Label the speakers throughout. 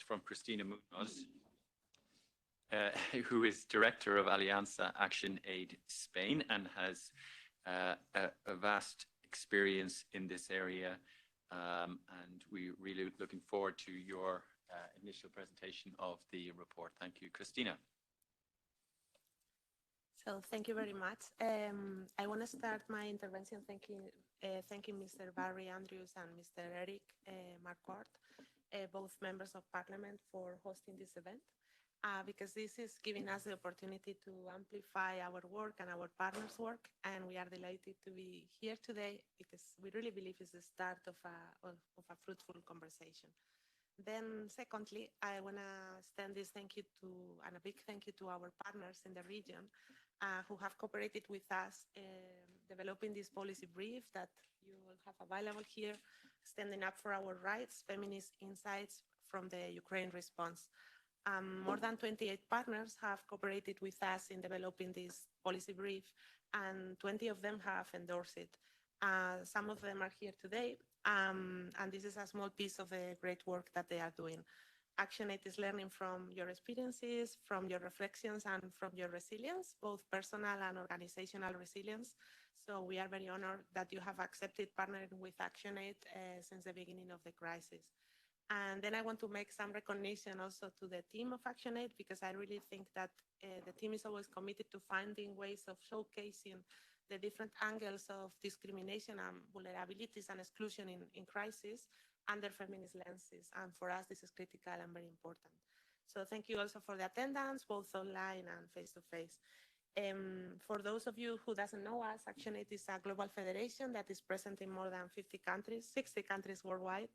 Speaker 1: from Cristina Munoz, who is Director of Alianza Action Aid Spain and has a vast experience in this area. And we're really looking forward to your initial presentation of the report. Thank you, Cristina.
Speaker 2: So thank you very much. I want to start my intervention thanking Mr. Barry Andrews and Mr. Eric Marquardt, both members of Parliament, for hosting this event, because this is giving us the opportunity to amplify our work and our partners' work, and we are delighted to be here today because we really believe it's the start of a fruitful conversation. Then secondly, I want to extend this thank you to, and a big thank you to our partners in the region who have cooperated with us developing this policy brief that you will have available here, standing up for our rights, feminist insights from the Ukraine response. More than 28 partners have cooperated with us in developing this policy brief, and 20 of them have endorsed it. Some of them are here today, and this is a small piece of the great work that they are doing. ActionAid is learning from your experiences, from your reflections, and from your resilience, both personal and organizational resilience. So we are very honored that you have accepted partnering with ActionAid since the beginning of the crisis. And then I want to make some recognition also to the team of ActionAid, because I really think that the team is always committed to finding ways of showcasing the different angles of discrimination and vulnerabilities and exclusion in crisis under feminist lenses. And for us, this is critical and very important. So thank you also for the attendance, both online and face-to-face. For those of you who doesn't know us, ActionAid is a global federation that is present in more than 50 countries, 60 countries worldwide.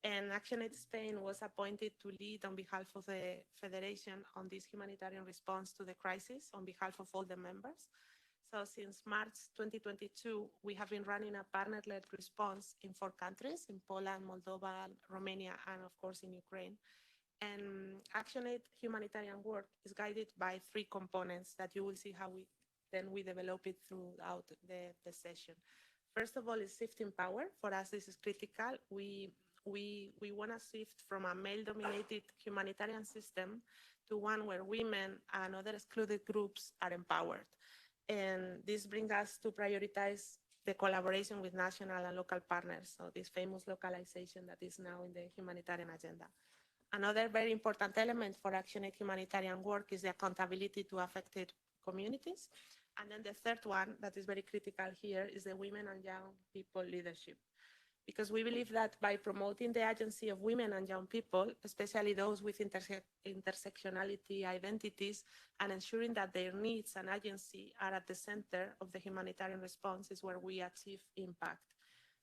Speaker 2: And ActionAid Spain was appointed to lead on behalf of the Federation on this humanitarian response to the crisis on behalf of all the members. So since March 2022, we have been running a partner-led response in 4 countries, in Poland, Moldova, Romania, and of course in Ukraine. And ActionAid humanitarian work is guided by 3 components that you will see how we develop it throughout the session. First of all is shifting power. For us, this is critical. We want to shift from a male-dominated humanitarian system to one where women and other excluded groups are empowered. And this brings us to prioritize the collaboration with national and local partners, so this famous localization that is now in the humanitarian agenda. Another very important element for ActionAid humanitarian work is the accountability to affected communities. And then the third one that is very critical here is the women and young people leadership. Because we believe that by promoting the agency of women and young people, especially those with intersectionality identities, and ensuring that their needs and agency are at the center of the humanitarian response is where we achieve impact.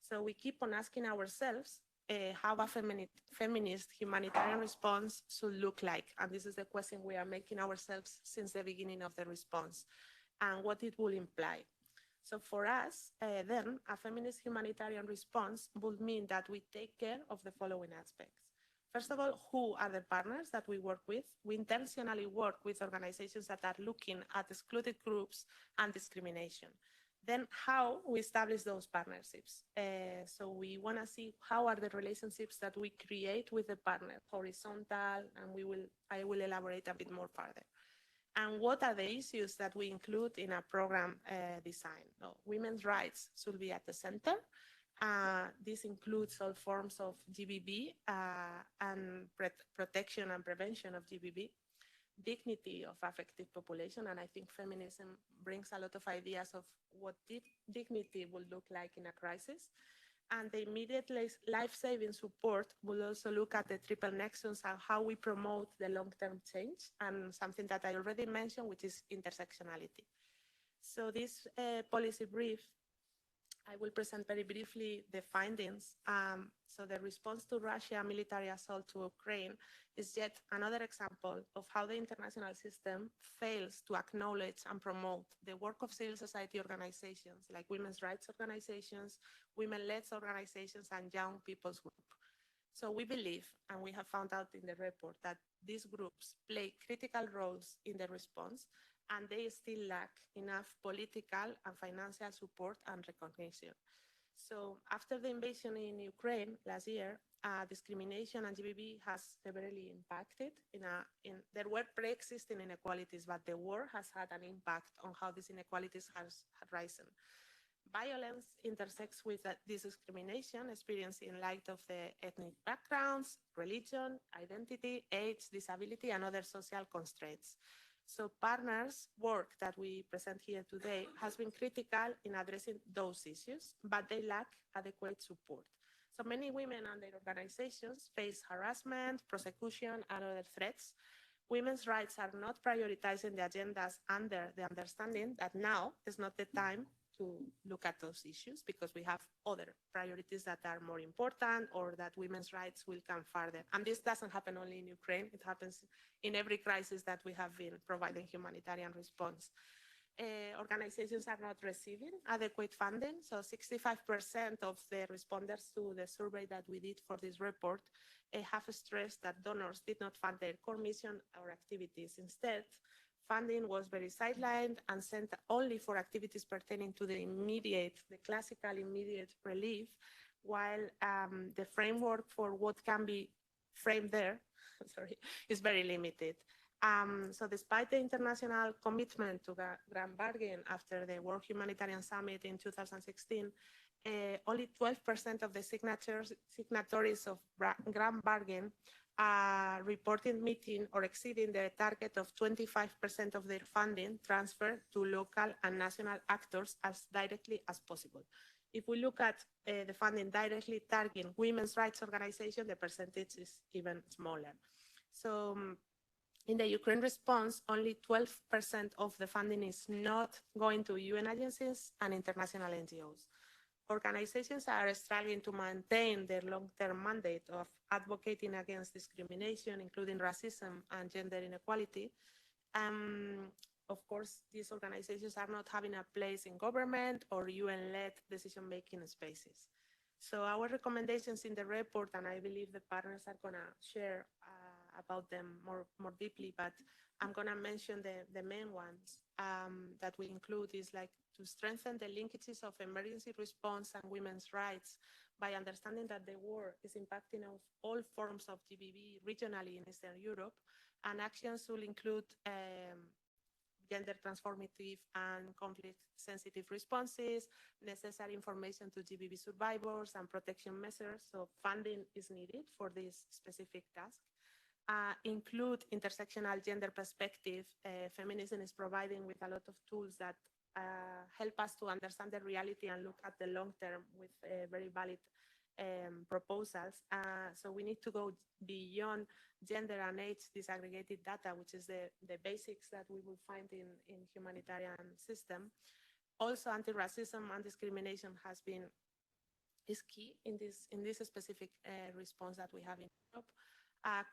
Speaker 2: So we keep on asking ourselves how a feminist humanitarian response should look like. And this is the question we are making ourselves since the beginning of the response, and what it will imply. So for us, then, a feminist humanitarian response would mean that we take care of the following aspects. First of all, who are the partners that we work with? We intentionally work with organizations that are looking at excluded groups and discrimination. Then how we establish those partnerships. So we want to see how are the relationships that we create with the partner, horizontal, and I will elaborate a bit more further. And what are the issues that we include in a program design? No, women's rights should be at the center. This includes all forms of GBV and protection and prevention of GBV, dignity of affected population, and I think feminism brings a lot of ideas of what dignity will look like in a crisis. And the immediate life-saving support will also look at the triple nexus and how we promote the long-term change, and something that I already mentioned, which is intersectionality. So this policy brief, I will present very briefly the findings. So the response to Russia's military assault to Ukraine is yet another example of how the international system fails to acknowledge and promote the work of civil society organizations like women's rights organizations, women-led organizations, and young people's group. So we believe, and we have found out in the report, that these groups play critical roles in the response, and they still lack enough political and financial support and recognition. So after the invasion in Ukraine last year, discrimination and GBV has severely impacted. There were pre-existing inequalities, but the war has had an impact on how these inequalities had risen. Violence intersects with this discrimination experienced in light of the ethnic backgrounds, religion, identity, age, disability, and other social constraints. So partners' work that we present here today has been critical in addressing those issues, but they lack adequate support. So many women and their organizations face harassment, prosecution, and other threats. Women's rights are not prioritizing the agendas under the understanding that now is not the time to look at those issues because we have other priorities that are more important or that women's rights will come further. And this doesn't happen only in Ukraine, it happens in every crisis that we have been providing humanitarian response. Organizations are not receiving adequate funding. So 65% of the responders to the survey that we did for this report have stressed that donors did not fund their core mission or activities. Instead, funding was very sidelined and sent only for activities pertaining to the classical immediate relief, while the framework for what can be framed there is very limited. So despite the international commitment to the Grand Bargain after the World Humanitarian Summit in 2016, only 12% of the signatories of Grand Bargain reported meeting or exceeding the target of 25% of their funding transferred to local and national actors as directly as possible. If we look at the funding directly targeting women's rights organizations, the percentage is even smaller. So in the Ukraine response, only 12% of the funding is not going to UN agencies and international NGOs. Organizations are struggling to maintain their long-term mandate of advocating against discrimination, including racism and gender inequality. Of course, these organizations are not having a place in government or UN-led decision-making spaces. So our recommendations in the report, and I believe the partners are going to share about them more deeply, but I'm going to mention the main ones that we include is like to strengthen the linkages of emergency response and women's rights by understanding that the war is impacting on all forms of GBV regionally in Eastern Europe, and actions will include gender transformative and conflict-sensitive responses, necessary information to GBV survivors, and protection measures. So funding is needed for this specific task. Include intersectional gender perspective. Feminism is providing with a lot of tools that help us to understand the reality and look at the long term with very valid proposals. So we need to go beyond gender and age disaggregated data, which is the basics that we will find in humanitarian system. Also, anti-racism and discrimination is key in this specific response that we have in Europe.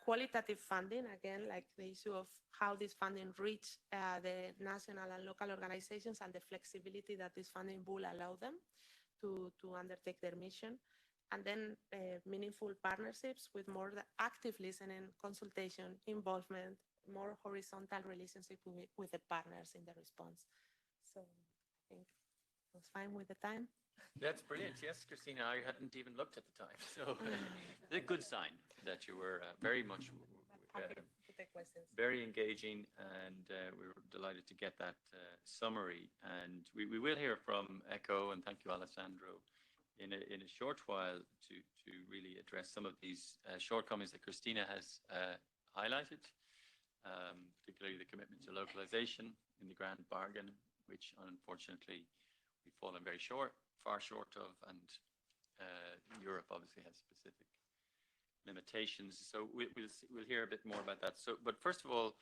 Speaker 2: Qualitative funding, again, like the issue of how this funding reach the national and local organizations and the flexibility that this funding will allow them to undertake their mission. And then meaningful partnerships with more active listening, consultation, involvement, more horizontal relationship with the partners in the response. So I think I was fine with the time.
Speaker 1: That's brilliant. Yes, Christina, I hadn't even looked at the time. So it's a good sign that you were very much very engaging, and we were delighted to get that summary. And we will hear from ECHO, and thank you, Alessandro, in a short while to really address some of these shortcomings that Christina has highlighted, particularly the commitment to localization in the Grand Bargain, which unfortunately we've fallen far short of, and Europe obviously has specific limitations. So we'll hear a bit more about that. So, but first of all,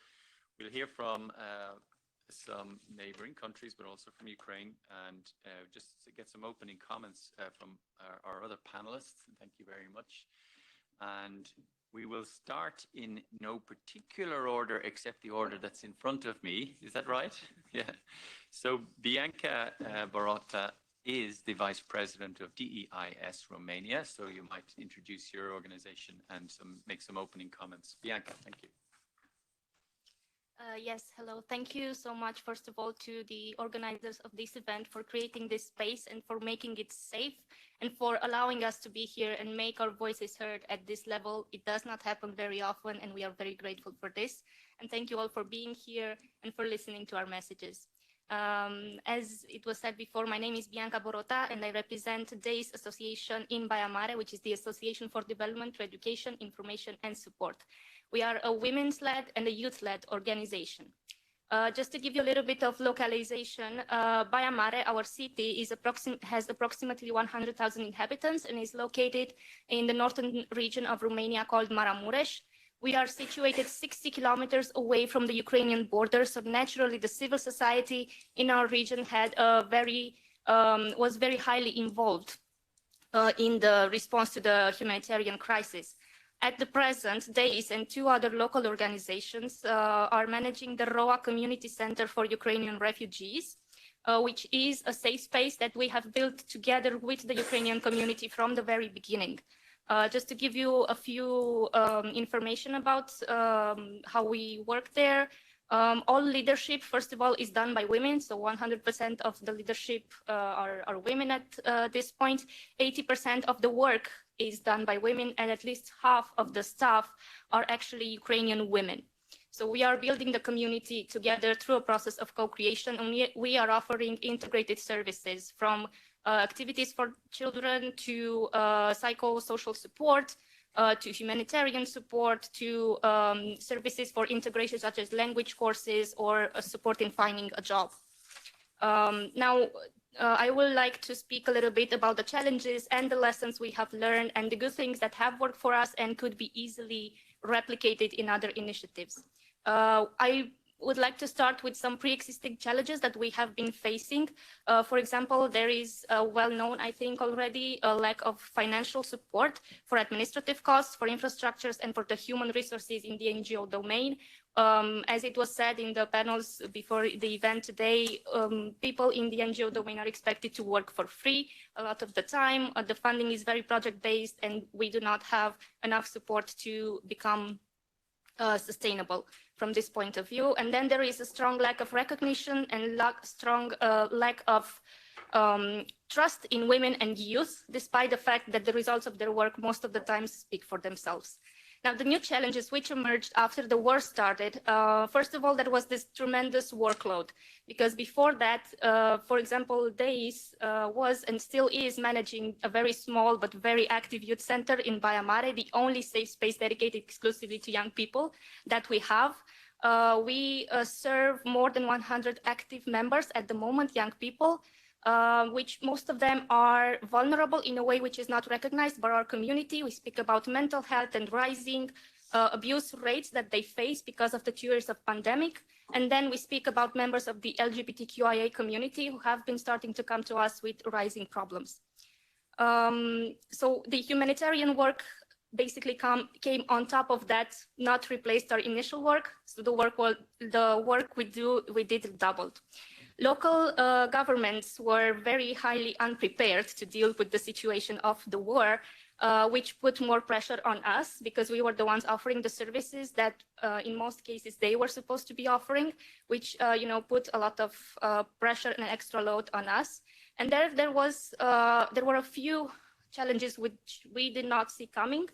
Speaker 1: we'll hear from some neighboring countries, but also from Ukraine, and just to get some opening comments from our other panelists. Thank you very much. And we will start in no particular order except the order that's in front of me. Is that right? Yeah. So Bianca Barotta is the Vice President of DEIS Romania. So you might introduce your organization and make some opening comments. Bianca, thank you.
Speaker 3: Yes, hello. Thank you so much, first of all, to the organizers of this event for creating this space and for making it safe and for allowing us to be here and make our voices heard at this level. It does not happen very often, and we are very grateful for this. And thank you all for being here and for listening to our messages. As it was said before, my name is Bianca Borota, and I represent today's association in Bayamare, which is the Association for Development, Through Education, Information, and Support. We are a women's-led and a youth-led organization. Just to give you a little bit of localization, Bayamare, our city, has approximately 100,000 inhabitants and is located in the northern region of Romania called Maramuresh. We are situated 60 kilometers away from the Ukrainian border, so naturally the civil society in our region was very highly involved in the response to the humanitarian crisis. At the present, DAIS and two other local organizations are managing the ROA Community Center for Ukrainian Refugees, which is a safe space that we have built together with the Ukrainian community from the very beginning. Just to give you a few information about how we work there, all leadership, first of all, is done by women. So 100% of the leadership are women at this point. 80% of the work is done by women, and at least half of the staff are actually Ukrainian women. So we are building the community together through a process of co-creation, and we are offering integrated services from activities for children to psychosocial support, to humanitarian support, to services for integration such as language courses or support in finding a job. Now, I would like to speak a little bit about the challenges and the lessons we have learned and the good things that have worked for us and could be easily replicated in other initiatives. I would like to start with some pre-existing challenges that we have been facing. For example, there is well-known, I think already, a lack of financial support for administrative costs, for infrastructures, and for the human resources in the NGO domain. As it was said in the panels before the event today, people in the NGO domain are expected to work for free a lot of the time. The funding is very project-based, and we do not have enough support to become sustainable from this point of view. And then there is a strong lack of recognition and strong lack of trust in women and youth, despite the fact that the results of their work most of the time speak for themselves. Now, the new challenges which emerged after the war started, first of all, there was this tremendous workload, because before that, for example, DAIS was and still is managing a very small but very active youth center in Bayamare, the only safe space dedicated exclusively to young people that we have. We serve more than 100 active members at the moment, young people, which most of them are vulnerable in a way which is not recognized by our community. We speak about mental health and rising abuse rates that they face because of the 2 years of pandemic. And then we speak about members of the LGBTQIA community who have been starting to come to us with rising problems. So the humanitarian work basically came on top of that, not replaced our initial work. So the work we did doubled. Local governments were very highly unprepared to deal with the situation of the war, which put more pressure on us because we were the ones offering the services that in most cases they were supposed to be offering, which put a lot of pressure and an extra load on us. And there were a few challenges which we did not see coming.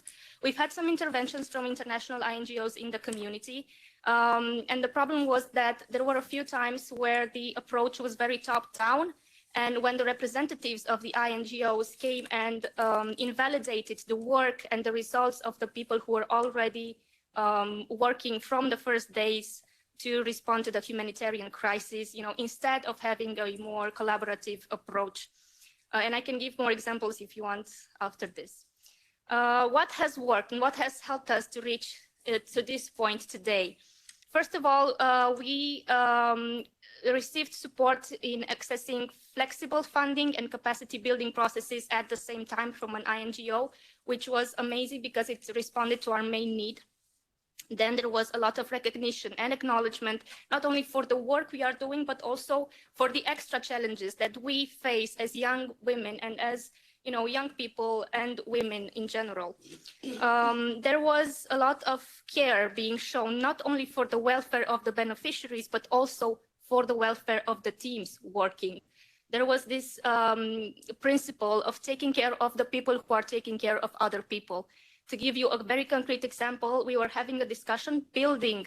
Speaker 3: We've had some interventions from international NGOs in the community. And the problem was that there were a few times where the approach was very top-down, and when the representatives of the INGOs came and invalidated the work and the results of the people who were already working from the first days to respond to the humanitarian crisis, instead of having a more collaborative approach. And I can give more examples if you want after this. What has worked and what has helped us to reach to this point today? First of all, we received support in accessing flexible funding and capacity building processes at the same time from an INGO, which was amazing because it responded to our main need. Then there was a lot of recognition and acknowledgement, not only for the work we are doing, but also for the extra challenges that we face as young women and as young people and women in general. There was a lot of care being shown, not only for the welfare of the beneficiaries, but also for the welfare of the teams working. There was this principle of taking care of the people who are taking care of other people. To give you a very concrete example, we were having a discussion building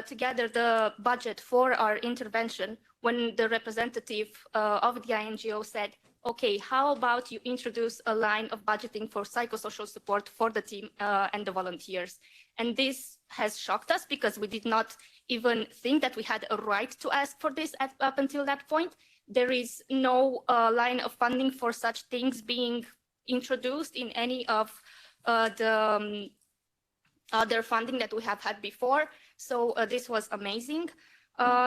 Speaker 3: together the budget for our intervention when the representative of the INGO said, okay, how about you introduce a line of budgeting for psychosocial support for the team and the volunteers? And this has shocked us because we did not even think that we had a right to ask for this up until that point. There is no line of funding for such things being introduced in any of the other funding that we have had before. So this was amazing.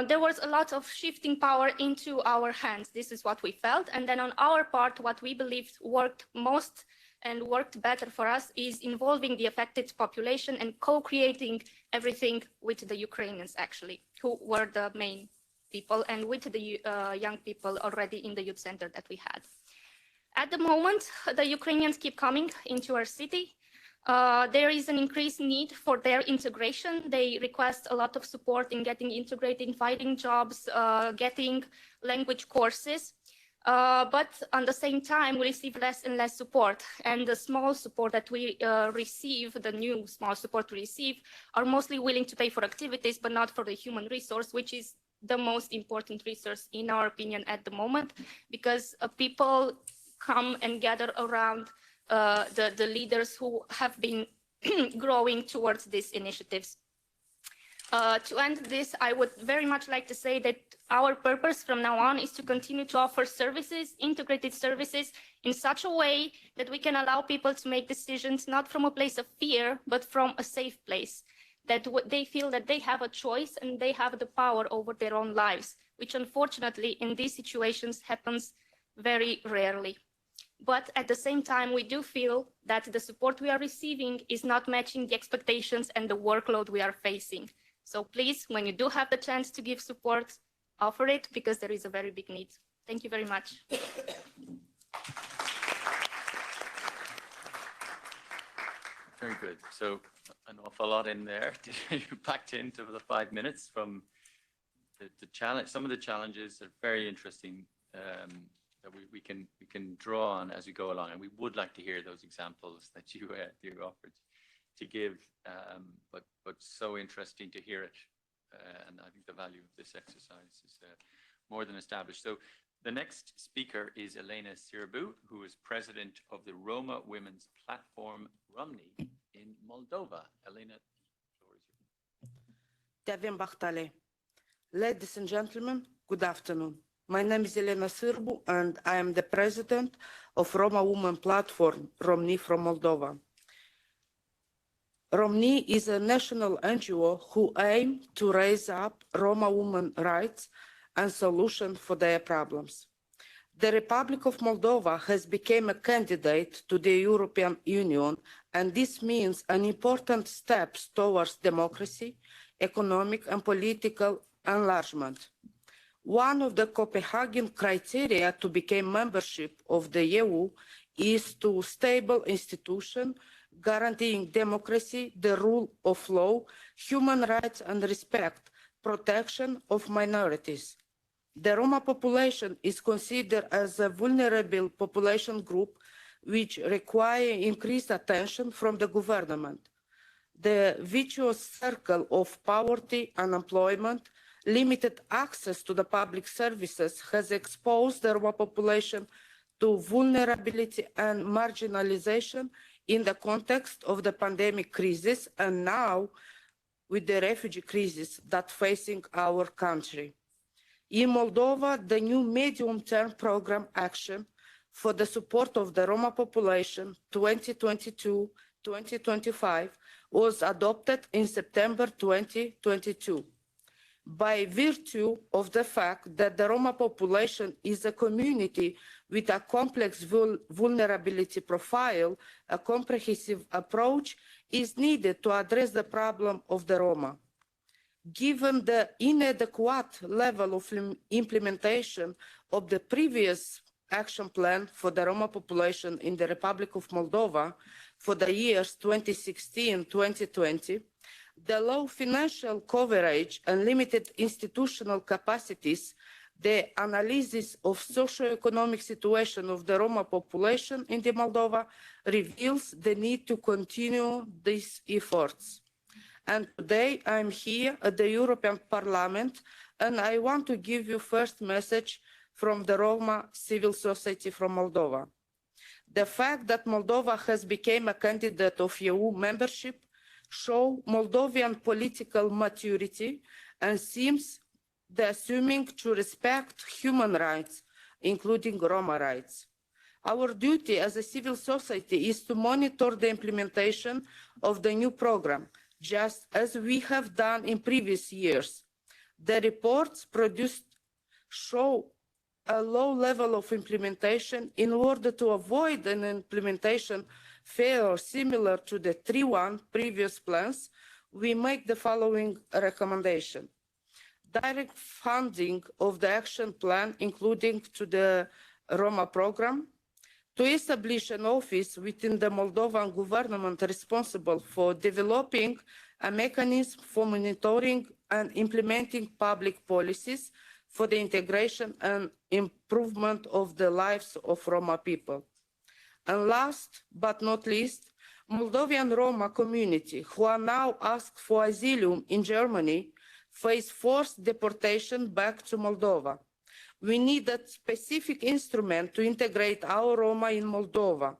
Speaker 3: There was a lot of shifting power into our hands. This is what we felt. And then on our part, what we believed worked most and worked better for us is involving the affected population and co-creating everything with the Ukrainians, actually, who were the main people, and with the young people already in the youth center that we had. At the moment, the Ukrainians keep coming into our city. There is an increased need for their integration. They request a lot of support in getting integrated, finding jobs, getting language courses. But on the same time, we receive less and less support. And the small support that we receive, the new small support we receive, are mostly willing to pay for activities, but not for the human resource, which is the most important resource, in our opinion, at the moment, because people come and gather around the leaders who have been growing towards these initiatives. To end this, I would very much like to say that our purpose from now on is to continue to offer services, integrated services, in such a way that we can allow people to make decisions not from a place of fear, but from a safe place, that they feel that they have a choice and they have the power over their own lives, which unfortunately in these situations happens very rarely. But at the same time, we do feel that the support we are receiving is not matching the expectations and the workload we are facing. So please, when you do have the chance to give support, offer it, because there is a very big need. Thank you very much.
Speaker 1: Very good. So an awful lot in there. You packed into the 5 minutes from the challenge. Some of the challenges are very interesting that we can draw on as we go along, and we would like to hear those examples that you offered to give. But so interesting to hear it, and I think the value of this exercise is more than established. So the next speaker is Elena Sirabu, who is president of the Roma Women's Platform Romni in Moldova. Elena, the floor is yours.
Speaker 4: Ladies and gentlemen, good afternoon. My name is Elena Sirabu, and I am the president of Roma Women Platform Romni from Moldova. Romni is a national NGO who aims to raise up Roma women rights and solutions for their problems. The Republic of Moldova has become a candidate to the European Union, and this means an important step towards democracy, economic and political enlargement. One of the Copenhagen criteria to become membership of the EU is to stable institution guaranteeing democracy, the rule of law, human rights and respect, protection of minorities. The Roma population is considered as a vulnerable population group which require increased attention from the government. The vicious circle of poverty, unemployment, limited access to the public services has exposed the Roma population to vulnerability and marginalization in the context of the pandemic crisis, and now with the refugee crisis that facing our country. In Moldova, the new medium-term program action for the support of the Roma population 2022-2025 was adopted in September 2022. By virtue of the fact that the Roma population is a community with a complex vulnerability profile, a comprehensive approach is needed to address the problem of the Roma. Given the inadequate level of implementation of the previous action plan for the Roma population in the Republic of Moldova for the years 2016-2020, the low financial coverage and limited institutional capacities, the analysis of socio-economic situation of the Roma population in the Moldova reveals the need to continue these efforts. And today I'm here at the European Parliament, and I want to give you first message from the Roma civil society from Moldova. The fact that Moldova has become a candidate of EU membership show Moldovan political maturity and seems the assuming to respect human rights, including Roma rights. Our duty as a civil society is to monitor the implementation of the new program, just as we have done in previous years. The reports produced show a low level of implementation. In order to avoid an implementation failure similar to the 3-1 previous plans, we make the following recommendation. Direct funding of the action plan, including to the Roma program, to establish an office within the Moldovan government responsible for developing a mechanism for monitoring and implementing public policies for the integration and improvement of the lives of Roma people. And last but not least, Moldovan Roma community who are now asked for asylum in Germany face forced deportation back to Moldova. We need a specific instrument to integrate our Roma in Moldova.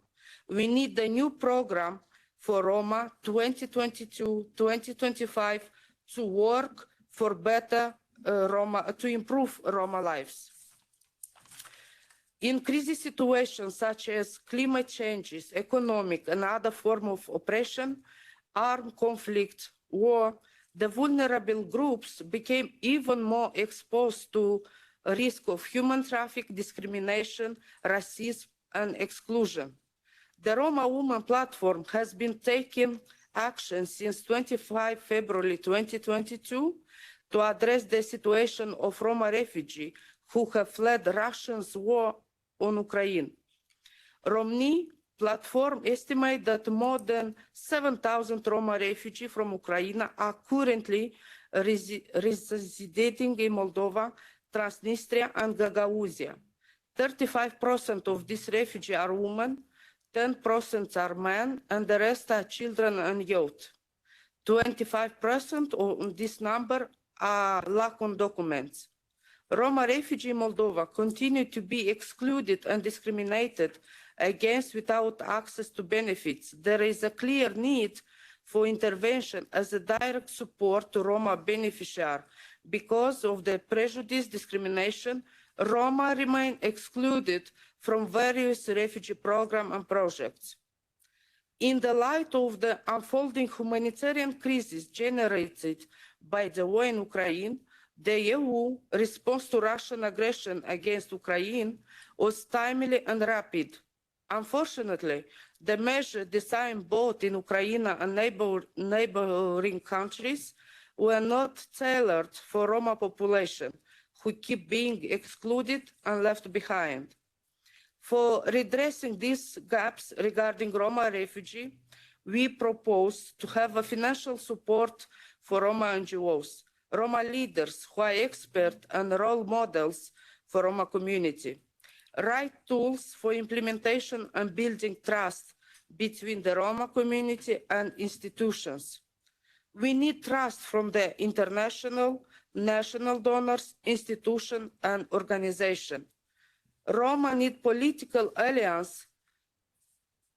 Speaker 4: We need the new program for Roma 2022-2025 to work for better to improve Roma lives. In crisis situations such as climate changes, economic and other forms of oppression, armed conflict, war, the vulnerable groups became even more exposed to a risk of human trafficking, discrimination, racism, and exclusion. The Roma Women Platform has been taking action since 25 February 2022 to address the situation of Roma refugees who have fled Russia's war on Ukraine. Romni platform estimates that more than 7,000 Roma refugees from Ukraine are currently residing in Moldova, Transnistria, and Gagauzia. 35% of these refugees are women, 10% are men, and the rest are children and youth. 25% of this number lack on documents. Roma refugees in Moldova continue to be excluded and discriminated against without access to benefits. There is a clear need for intervention as a direct support to Roma beneficiaries. Because of the prejudice discrimination, Roma remain excluded from various refugee programs and projects. In the light of the unfolding humanitarian crisis generated by the war in Ukraine, the EU response to Russian aggression against Ukraine was timely and rapid. Unfortunately, the measures designed both in Ukraine and neighboring countries were not tailored for Roma population, who keep being excluded and left behind. For redressing these gaps regarding Roma refugees, we propose to have a financial support for Roma NGOs, Roma leaders who are experts and role models for Roma community, right tools for implementation and building trust between the Roma community and institutions. We need trust from the international, national donors, institutions, and organizations. Roma need political alliance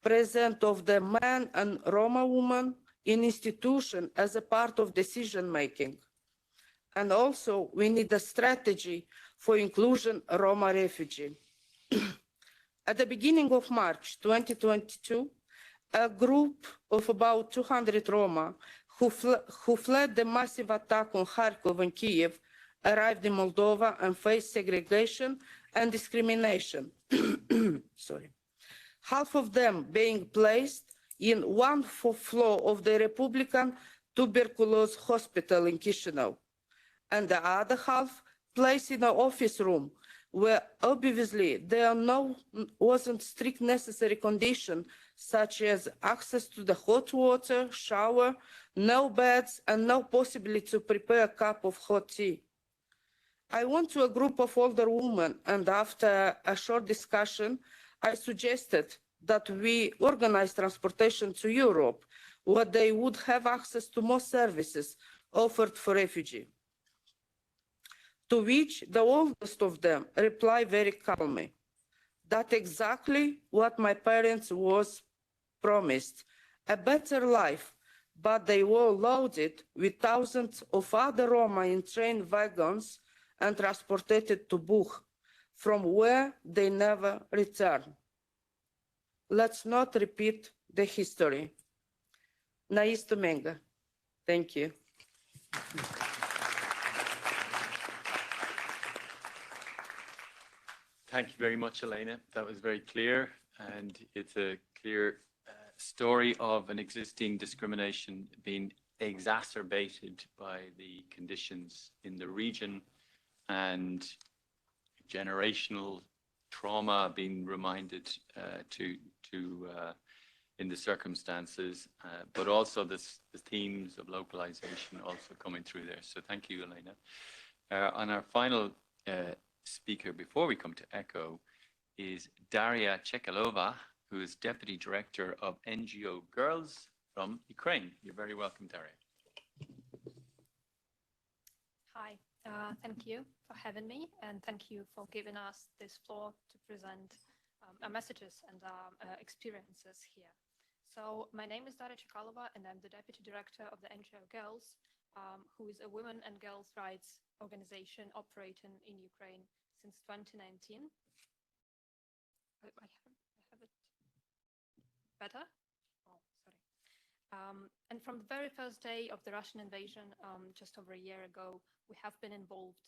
Speaker 4: present of the man and Roma woman in institutions as a part of decision making. And also we need a strategy for inclusion Roma refugee. At the beginning of March 2022, a group of about 200 Roma who fled the massive attack on Kharkov and Kiev arrived in Moldova and faced segregation and discrimination. Sorry. Half of them being placed in one floor of the Republican Tuberculosis Hospital in Chisinau, and the other half placed in an office room where obviously there wasn't strict necessary condition such as access to the hot water, shower, no beds, and no possibility to prepare a cup of hot tea. I went to a group of older women, and after a short discussion, I suggested that we organize transportation to Europe, where they would have access to more services offered for refugees. To which the oldest of them replied very calmly, that's exactly what my parents was promised, a better life, but they were loaded with thousands of other Roma in train wagons and transported to Buch, from where they never returned. Let's not repeat the history. Nice to Menga. Thank you.
Speaker 1: Thank you very much, Elena. That was very clear, and it's a clear story of an existing discrimination being exacerbated by the conditions in the region and generational trauma being reminded in the circumstances, but also the themes of localization also coming through there. So thank you, Elena. On our final speaker before we come to ECHO is Daria Chekalova, who is Deputy Director of NGO Girls from Ukraine. You're very welcome, Daria.
Speaker 5: Hi, thank you for having me, and thank you for giving us this floor to present our messages and our experiences here. So my name is Daria Chekalova, and I'm the Deputy Director of the NGO Girls, who is a women and girls' rights organization operating in Ukraine since 2019. I have it better? Oh, sorry. And from the very first day of the Russian invasion, just over a year ago, we have been involved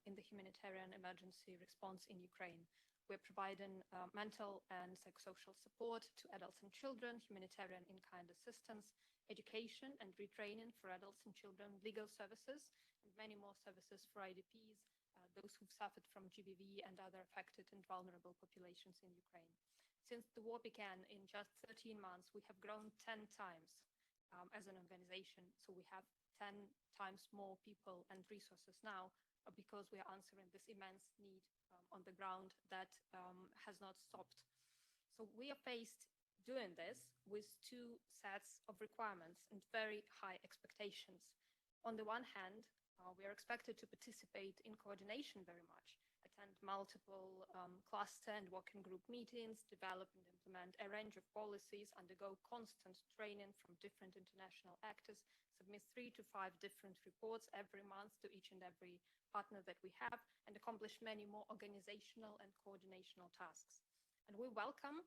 Speaker 5: in the humanitarian emergency response in Ukraine. We're providing mental and psychosocial support to adults and children, humanitarian in-kind assistance, education and retraining for adults and children, legal services, and many more services for IDPs, those who've suffered from GBV and other affected and vulnerable populations in Ukraine. Since the war began, in just 13 months, we have grown 10 times as an organization. So we have 10 times more people and resources now because we are answering this immense need on the ground that has not stopped. So we are faced doing this with two sets of requirements and very high expectations. On the one hand, we are expected to participate in coordination very much, attend multiple cluster and working group meetings, develop and implement a range of policies, undergo constant training from different international actors, submit 3 to 5 different reports every month to each and every partner that we have, and accomplish many more organizational and coordinational tasks. And we welcome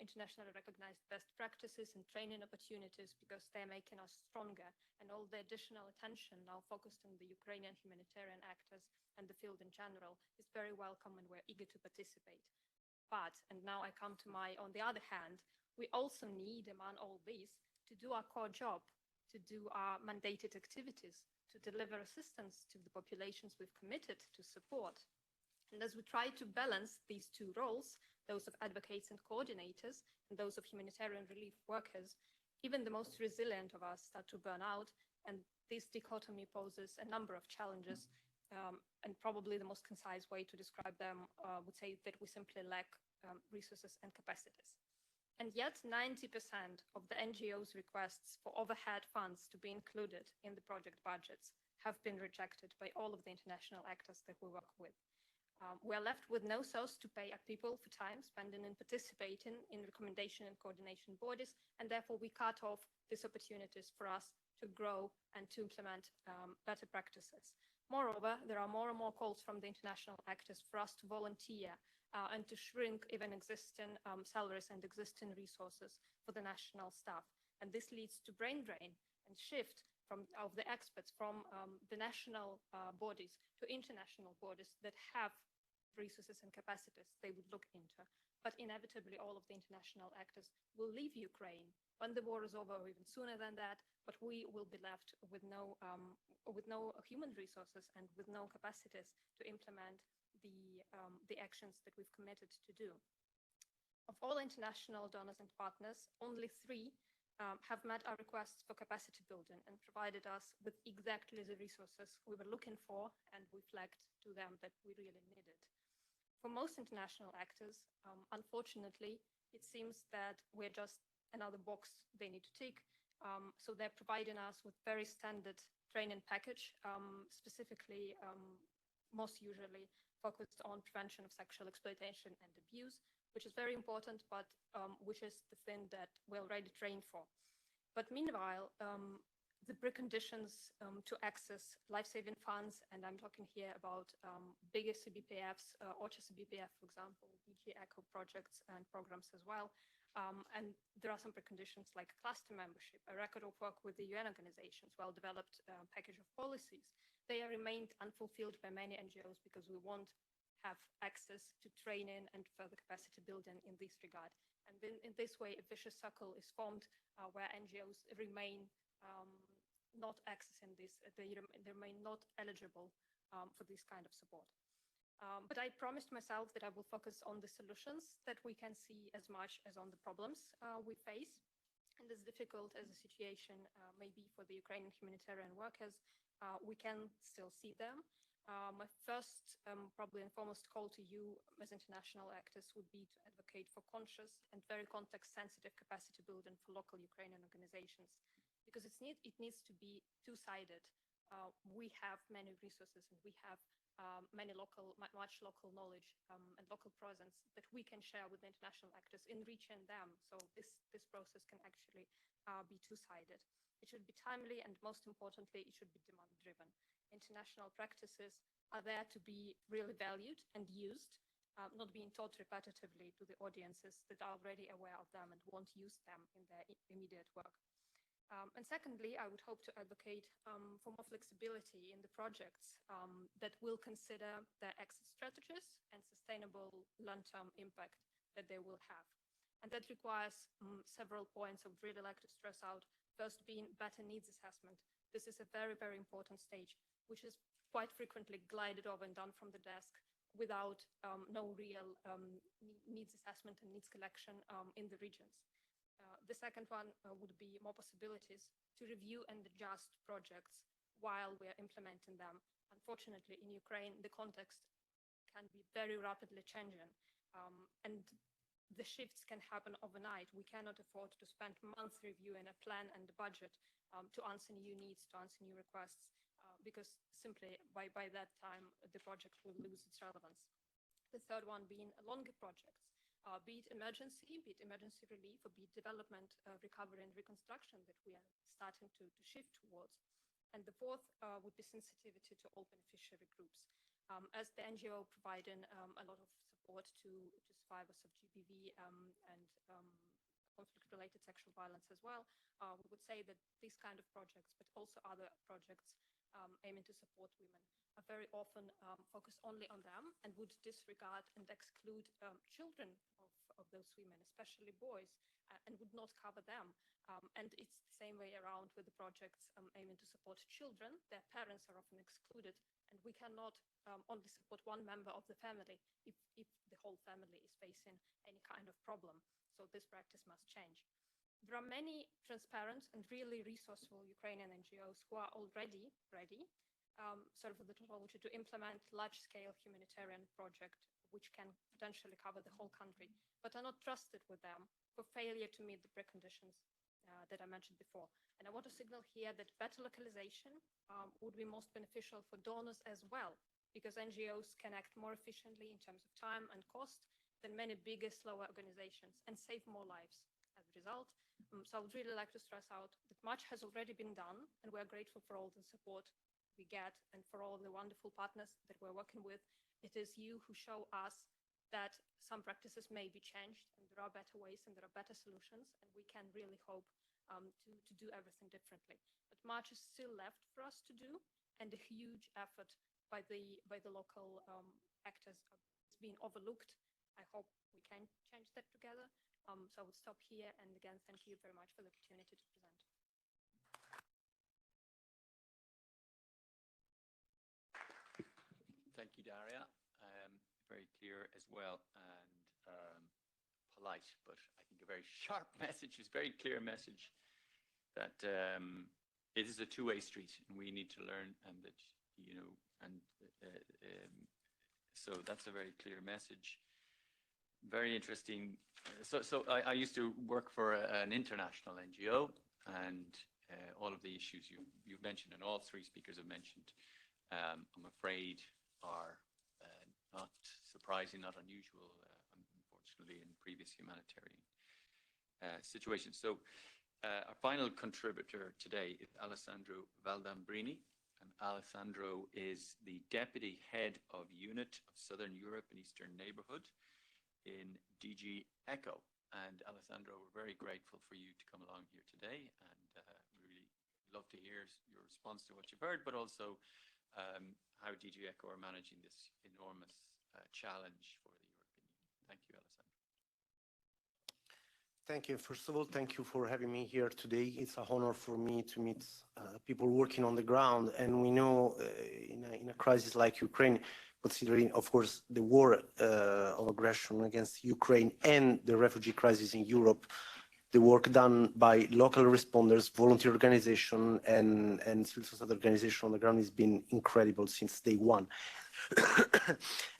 Speaker 5: internationally recognized best practices and training opportunities because they're making us stronger, and all the additional attention now focused on the Ukrainian humanitarian actors and the field in general is very welcome, and we're eager to participate. But, and now I come to on the other hand, we also need, among all these, to do our core job, to do our mandated activities, to deliver assistance to the populations we've committed to support. And as we try to balance these two roles, those of advocates and coordinators, and those of humanitarian relief workers, even the most resilient of us start to burn out, and this dichotomy poses a number of challenges, and probably the most concise way to describe them would say that we simply lack resources and capacities. And yet 90% of the NGO's requests for overhead funds to be included in the project budgets have been rejected by all of the international actors that we work with. We are left with no source to pay our people for time spending and participating in recommendation and coordination bodies, and therefore we cut off these opportunities for us to grow and to implement better practices. Moreover, there are more and more calls from the international actors for us to volunteer and to shrink even existing salaries and existing resources for the national staff. And this leads to brain drain and shift of the experts from the national bodies to international bodies that have resources and capacities they would look into. But inevitably, all of the international actors will leave Ukraine when the war is over, or even sooner than that, but we will be left with no human resources and with no capacities to implement the actions that we've committed to do. Of all international donors and partners, only 3 have met our requests for capacity building and provided us with exactly the resources we were looking for, and we flagged to them that we really needed. For most international actors, unfortunately, it seems that we're just another box they need to tick. So they're providing us with very standard training package, specifically, most usually focused on prevention of sexual exploitation and abuse, which is very important, but which is the thing that we're already trained for. But meanwhile, the preconditions to access life-saving funds, and I'm talking here about bigger CBPFs, OCHA CBPF, for example, DG ECHO projects and programs as well. And there are some preconditions like cluster membership, a record of work with the UN organizations, well-developed package of policies. They are remained unfulfilled by many NGOs because we won't have access to training and further capacity building in this regard. And then in this way, a vicious circle is formed where NGOs remain not accessing this, they remain not eligible for this kind of support. But I promised myself that I will focus on the solutions that we can see as much as on the problems we face. And as difficult as the situation may be for the Ukrainian humanitarian workers, we can still see them. My first, probably and foremost call to you as international actors would be to advocate for conscious and very context-sensitive capacity building for local Ukrainian organizations, because it needs to be two-sided. We have many resources and we have much local knowledge and local presence that we can share with the international actors in reaching them. So this process can actually be two-sided. It should be timely, and most importantly, it should be demand-driven. International practices are there to be really valued and used, not being taught repetitively to the audiences that are already aware of them and won't use them in their immediate work. And secondly, I would hope to advocate for more flexibility in the projects that will consider their exit strategies and sustainable long-term impact that they will have. And that requires several points I would really like to stress out. First being better needs assessment. This is a very, very important stage, which is quite frequently glided over and done from the desk without no real needs assessment and needs collection in the regions. The second one would be more possibilities to review and adjust projects while we're implementing them. Unfortunately, in Ukraine, the context can be very rapidly changing, and the shifts can happen overnight. We cannot afford to spend months reviewing a plan and a budget to answer new needs, to answer new requests, because simply by that time, the project will lose its relevance. The third one being longer projects, be it emergency relief, or be it development, recovery and reconstruction that we are starting to shift towards. And the fourth would be sensitivity to all beneficiary groups. As the NGO providing a lot of support to survivors of GBV and conflict-related sexual violence as well, we would say that these kind of projects, but also other projects aiming to support women, are very often focused only on them and would disregard and exclude children of those women, especially boys, and would not cover them. And it's the same way around with the projects aiming to support children. Their parents are often excluded, and we cannot only support one member of the family if the whole family is facing any kind of problem. So this practice must change. There are many transparent and really resourceful Ukrainian NGOs who are already ready, sort of with the technology to implement large-scale humanitarian project, which can potentially cover the whole country, but are not trusted with them for failure to meet the preconditions that I mentioned before. And I want to signal here that better localization would be most beneficial for donors as well, because NGOs can act more efficiently in terms of time and cost than many bigger, slower organizations, and save more lives as a result. So I would really like to stress out that much has already been done, and we're grateful for all the support we get and for all the wonderful partners that we're working with. It is you who show us that some practices may be changed, and there are better ways and there are better solutions, and we can really hope to do everything differently. But much is still left for us to do, and a huge effort by the local actors is being overlooked. I hope we can change that together. So I will stop here, and again, thank you very much for the opportunity to present.
Speaker 1: Thank you, Daria. very clear as well, and polite, but I think a very sharp message, is very clear message that it is a two-way street, and we need to learn, and that, you know, and so that's a very clear message. Very interesting. So I used to work for an international NGO, and all of the issues you've mentioned, and all three speakers have mentioned, I'm afraid are not surprising, not unusual, unfortunately, in previous humanitarian situations. So our final contributor today is Alessandro Valdambrini, and Alessandro is the Deputy Head of Unit of Southern Europe and Eastern Neighbourhood in DG ECHO. And Alessandro, we're very grateful for you to come along here today, and we really love to hear your response to what you've heard, but also how DG ECHO are managing this enormous challenge for the European Union. Thank you, Alessandro.
Speaker 6: Thank you. First of all, thank you for having me here today. It's an honor for me to meet people working on the ground. And we know in a crisis like Ukraine, considering, of course, the war of aggression against Ukraine and the refugee crisis in Europe, the work done by local responders, volunteer organization, and civil society organization on the ground has been incredible since day one.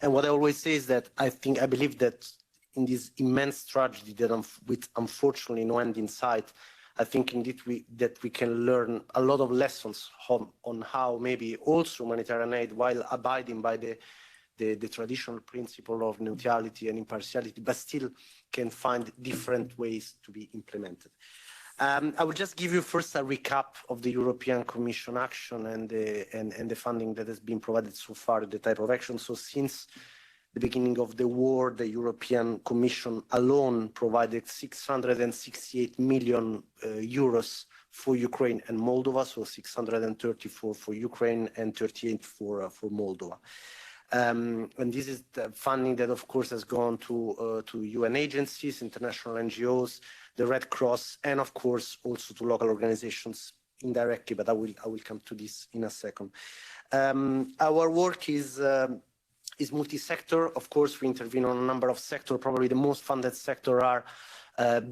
Speaker 6: And what I always say is that I believe that in this immense tragedy that with unfortunately no end in sight, I think indeed that we can learn a lot of lessons on how maybe also humanitarian aid, while abiding by the traditional principle of neutrality and impartiality, but still can find different ways to be implemented. I will just give you first a recap of the European Commission action and the funding that has been provided so far, the type of action. So since the beginning of the war, the European Commission alone provided 668 million euros for Ukraine and Moldova, so 634 for Ukraine and 38 for Moldova. And this is the funding that, of course, has gone to UN agencies, international NGOs, the Red Cross, and of course also to local organizations indirectly. But I will come to this in a second. Our work is multi-sector. Of course, we intervene on a number of sectors. Probably the most funded sector are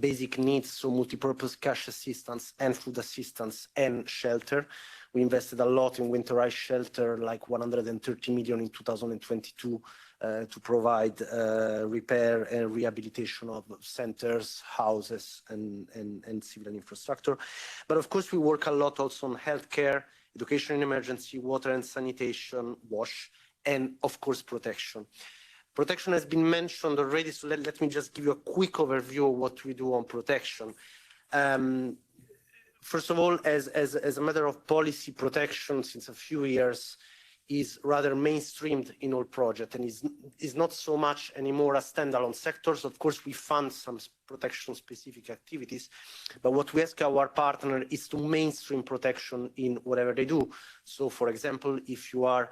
Speaker 6: basic needs, so multi-purpose cash assistance and food assistance and shelter. We invested a lot in winterized shelter, like 130 million in 2022, to provide repair and rehabilitation of centers, houses, and civil infrastructure. But of course, we work a lot also on healthcare, education and emergency, water and sanitation, WASH, and of course, protection. Protection has been mentioned already, so let me just give you a quick overview of what we do on protection. First of all, as a matter of policy, protection since a few years is rather mainstreamed in all projects and is not so much anymore a standalone sectors. Of course, we fund some protection-specific activities, but what we ask our partner is to mainstream protection in whatever they do. So, for example, if you are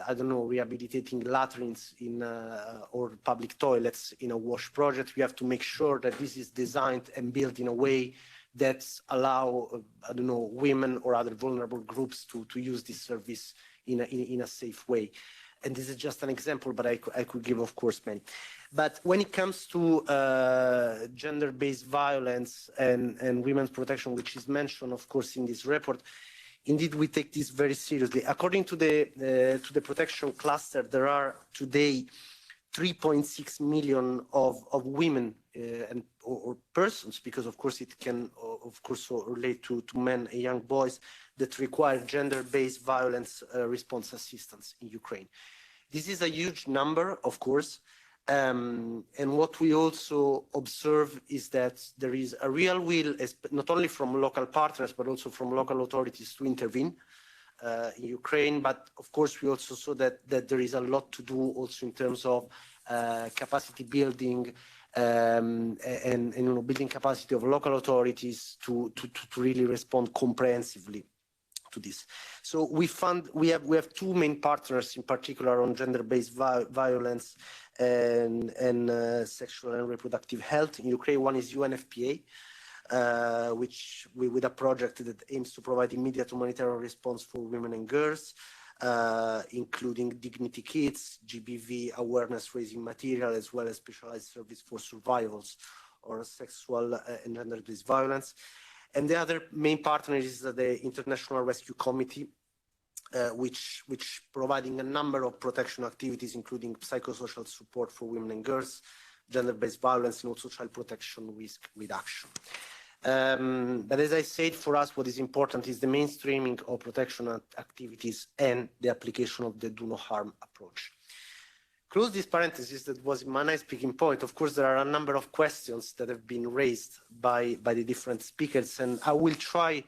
Speaker 6: I don't know, rehabilitating latrines or public toilets in a WASH project, we have to make sure that this is designed and built in a way that allow, I don't know, women or other vulnerable groups to use this service in a safe way. And this is just an example, but I could give, of course, many. But when it comes to gender-based violence and women's protection, which is mentioned, of course, in this report, indeed, we take this very seriously. According to the protection cluster, there are today 3.6 million of women or persons, because of course it can of course relate to men and young boys that require gender-based violence response assistance in Ukraine. This is a huge number, of course. And what we also observe is that there is a real will, not only from local partners, but also from local authorities to intervene in Ukraine. But of course, we also saw that there is a lot to do also in terms of capacity building and building capacity of local authorities to really respond comprehensively to this. So we have two main partners in particular on gender-based violence and sexual and reproductive health in Ukraine. One is UNFPA, with a project that aims to provide immediate humanitarian response for women and girls. including dignity kits, GBV awareness raising material, as well as specialized service for survivors or sexual and gender-based violence. And the other main partner is the International Rescue Committee, which providing a number of protection activities, including psychosocial support for women and girls, gender-based violence, and also child protection risk reduction. But as I said, for us, what is important is the mainstreaming of protection activities and the application of the do no harm approach. Close this parenthesis, that was my nice speaking point. Of course, there are a number of questions that have been raised by the different speakers, and I will try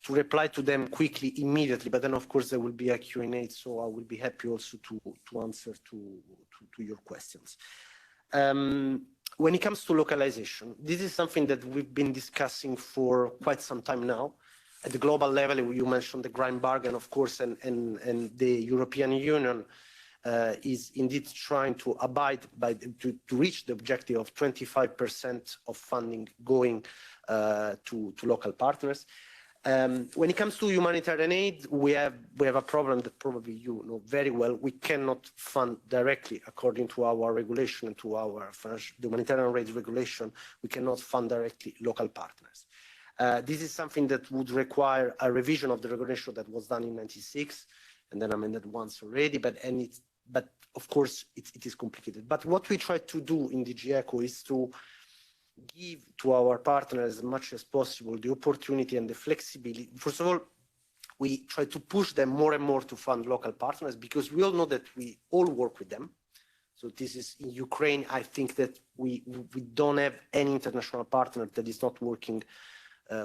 Speaker 6: to reply to them quickly, immediately, but then of course there will be a Q&A, so I will be happy also to answer to your questions. When it comes to localization, this is something that we've been discussing for quite some time now. At the global level, you mentioned the grand bargain, of course, and the European Union is indeed trying to abide by, to reach the objective of 25% of funding going to local partners. When it comes to humanitarian aid, we have a problem that probably you know very well. We cannot fund directly, according to our regulation and to our humanitarian aid regulation, we cannot fund directly local partners. This is something that would require a revision of the regulation that was done in '96, and then amended once already, but of course it is complicated. But what we try to do in DG ECHO is to give to our partners as much as possible the opportunity and the flexibility. First of all, we try to push them more and more to fund local partners, because we all know that we all work with them. So this is in Ukraine. I think that we don't have any international partner that is not working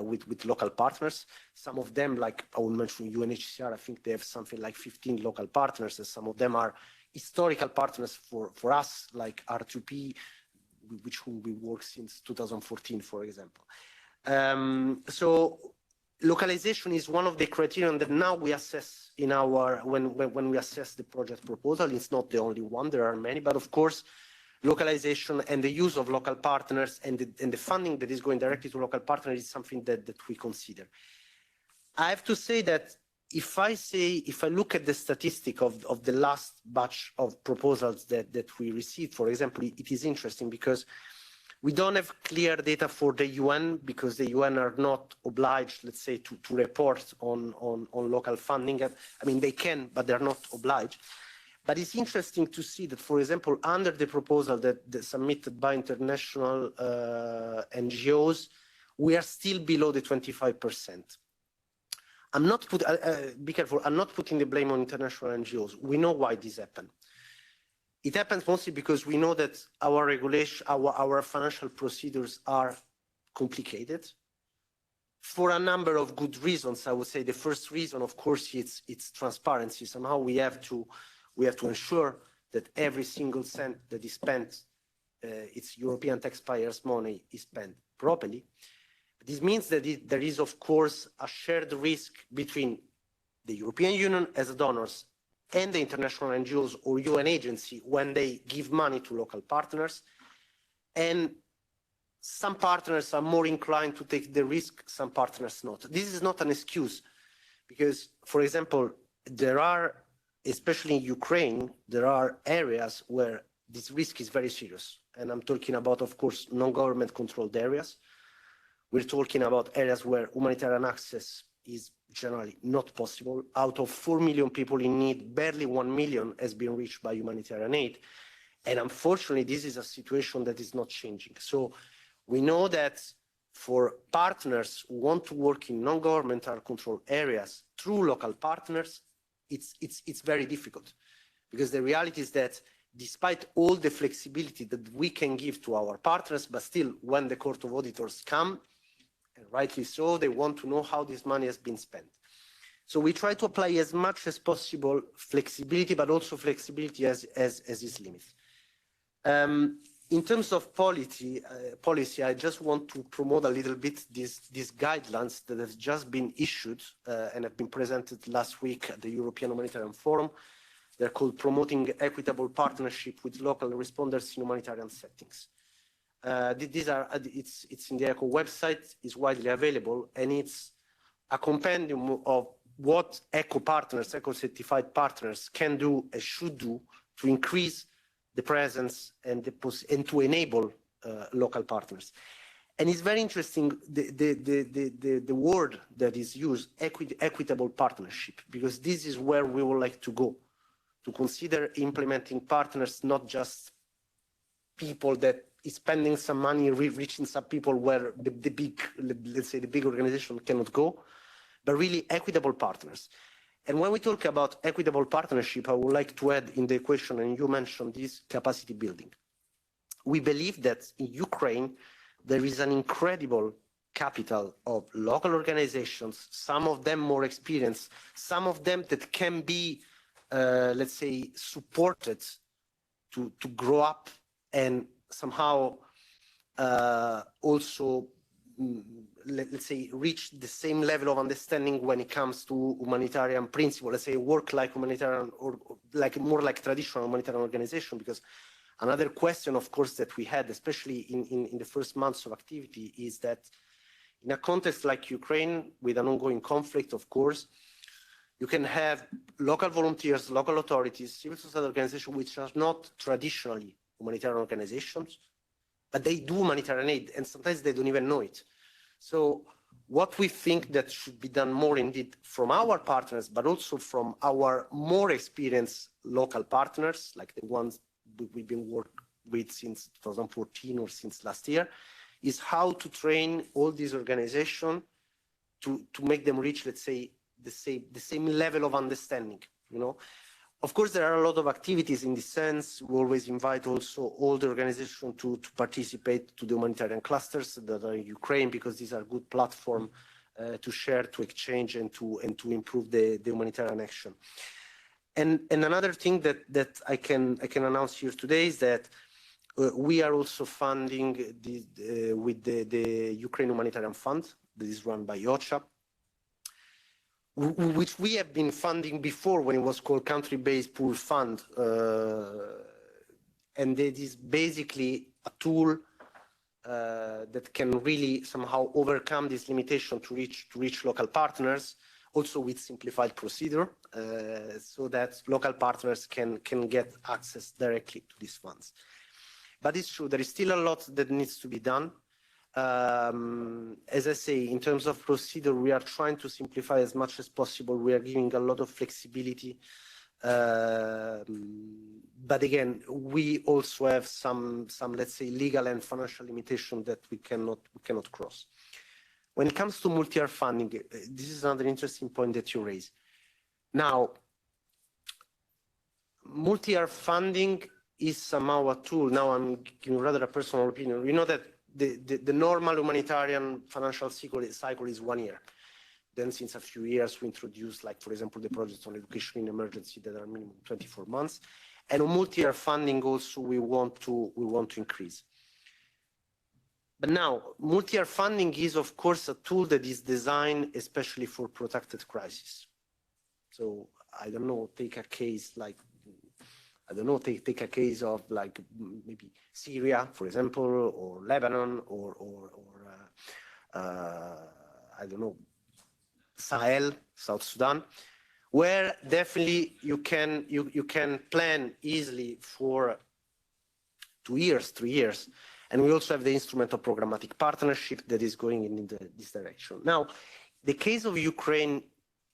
Speaker 6: with local partners. Some of them, like I will mention UNHCR, I think they have something like 15 local partners, and some of them are historical partners for us, like R2P, with whom we work since 2014, for example. So localization is one of the criteria that now we assess in our, when we assess the project proposal. It's not the only one, there are many, but of course, localization and the use of local partners and the funding that is going directly to local partners is something that we consider. I have to say that if I look at the statistic of the last batch of proposals that we received, for example, it is interesting because we don't have clear data for the UN, because the UN are not obliged, let's say, to report on local funding. I mean, they can, but they're not obliged. But it's interesting to see that, for example, under the proposal that submitted by international NGOs, we are still below the 25%. Be careful, I'm not putting the blame on international NGOs. We know why this happened. It happens mostly because we know that our regulation, our financial procedures are complicated for a number of good reasons. I would say the first reason, of course, it's transparency. Somehow we have to ensure that every single cent that is spent, it's European taxpayers' money, is spent properly. This means that there is, of course, a shared risk between the European Union as donors and the international NGOs or UN agency when they give money to local partners. And some partners are more inclined to take the risk, some partners not. This is not an excuse, because, for example, there are, especially in Ukraine, there are areas where this risk is very serious. And I'm talking about, of course, non-government controlled areas. We're talking about areas where humanitarian access is generally not possible. Out of 4 million people in need, barely 1 million has been reached by humanitarian aid. And unfortunately, this is a situation that is not changing. So we know that for partners who want to work in non-governmental controlled areas through local partners, it's very difficult. Because the reality is that despite all the flexibility that we can give to our partners, but still when the Court of Auditors come, and rightly so, they want to know how this money has been spent. So we try to apply as much as possible flexibility, but also flexibility as is limited. In terms of policy, I just want to promote a little bit these guidelines that have just been issued and have been presented last week at the European Humanitarian Forum. They're called Promoting Equitable Partnership with Local Responders in Humanitarian Settings. It's in the ECHO website, it's widely available, and it's a compendium of what eco partners, eco-certified partners can do and should do to increase the presence and to enable local partners. And it's very interesting, the word that is used, equitable partnership, because this is where we would like to go, to consider implementing partners, not just people that is spending some money, reaching some people where the big, let's say the big organization cannot go, but really equitable partners. And when we talk about equitable partnership, I would like to add in the equation, and you mentioned this, capacity building. We believe that in Ukraine, there is an incredible capital of local organizations, some of them more experienced, some of them that can be, let's say, supported to grow up and somehow also, let's say, reach the same level of understanding when it comes to humanitarian principle, let's say work like humanitarian or like more like traditional humanitarian organization, because another question, of course, that we had, especially in the first months of activity, is that in a context like Ukraine, with an ongoing conflict, of course, you can have local volunteers, local authorities, civil society organizations, which are not traditionally humanitarian organizations, but they do humanitarian aid, and sometimes they don't even know it. So what we think that should be done more indeed from our partners, but also from our more experienced local partners, like the ones we've been working with since 2014 or since last year, is how to train all these organizations to make them reach, let's say, the same level of understanding, you know. Of course, there are a lot of activities in this sense. We always invite also all the organizations to participate to the humanitarian clusters that are in Ukraine, because these are good platform to share, to exchange, and to improve the humanitarian action. And another thing that I can announce here today is that we are also funding with the Ukraine Humanitarian Fund that is run by OCHA, which we have been funding before when it was called Country-Based Pool Fund. And it is basically a tool that can really somehow overcome this limitation to reach local partners, also with simplified procedure, so that local partners can get access directly to these funds. But it's true, there is still a lot that needs to be done. As I say, in terms of procedure, we are trying to simplify as much as possible. We are giving a lot of flexibility. But again, we also have some, let's say, legal and financial limitation that we cannot cross. When it comes to multi-year funding, this is another interesting point that you raise. Now, multi-year funding is somehow a tool. Now I'm giving rather a personal opinion. We know that the normal humanitarian financial cycle is 1 year. Then since a few years, we introduced, like, for example, the projects on education in emergency that are minimum 24 months. And on multi-year funding also, we want to increase. But now, multi-year funding is, of course, a tool that is designed especially for protracted crisis. So I don't know, take a case like, I don't know, take a case of like maybe Syria, for example, or Lebanon, or I don't know, Sahel, South Sudan, where definitely you can plan easily for 2 years, 3 years. And we also have the instrument of programmatic partnership that is going in this direction. Now, the case of Ukraine,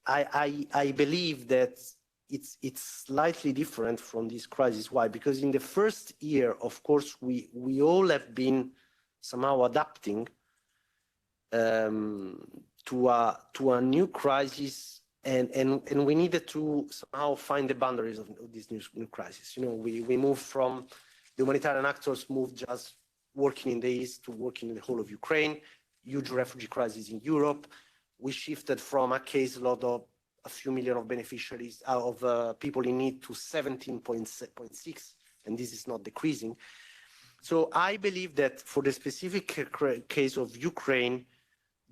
Speaker 6: I believe that it's slightly different from this crisis. Why? Because in the first year, of course, we all have been somehow adapting to a new crisis, and we needed to somehow find the boundaries of this new crisis. You know, we moved from the humanitarian actors moved just working in the East to working in the whole of Ukraine, huge refugee crisis in Europe. We shifted from a caseload of a few million of beneficiaries of people in need to 17.6, and this is not decreasing. So I believe that for the specific case of Ukraine,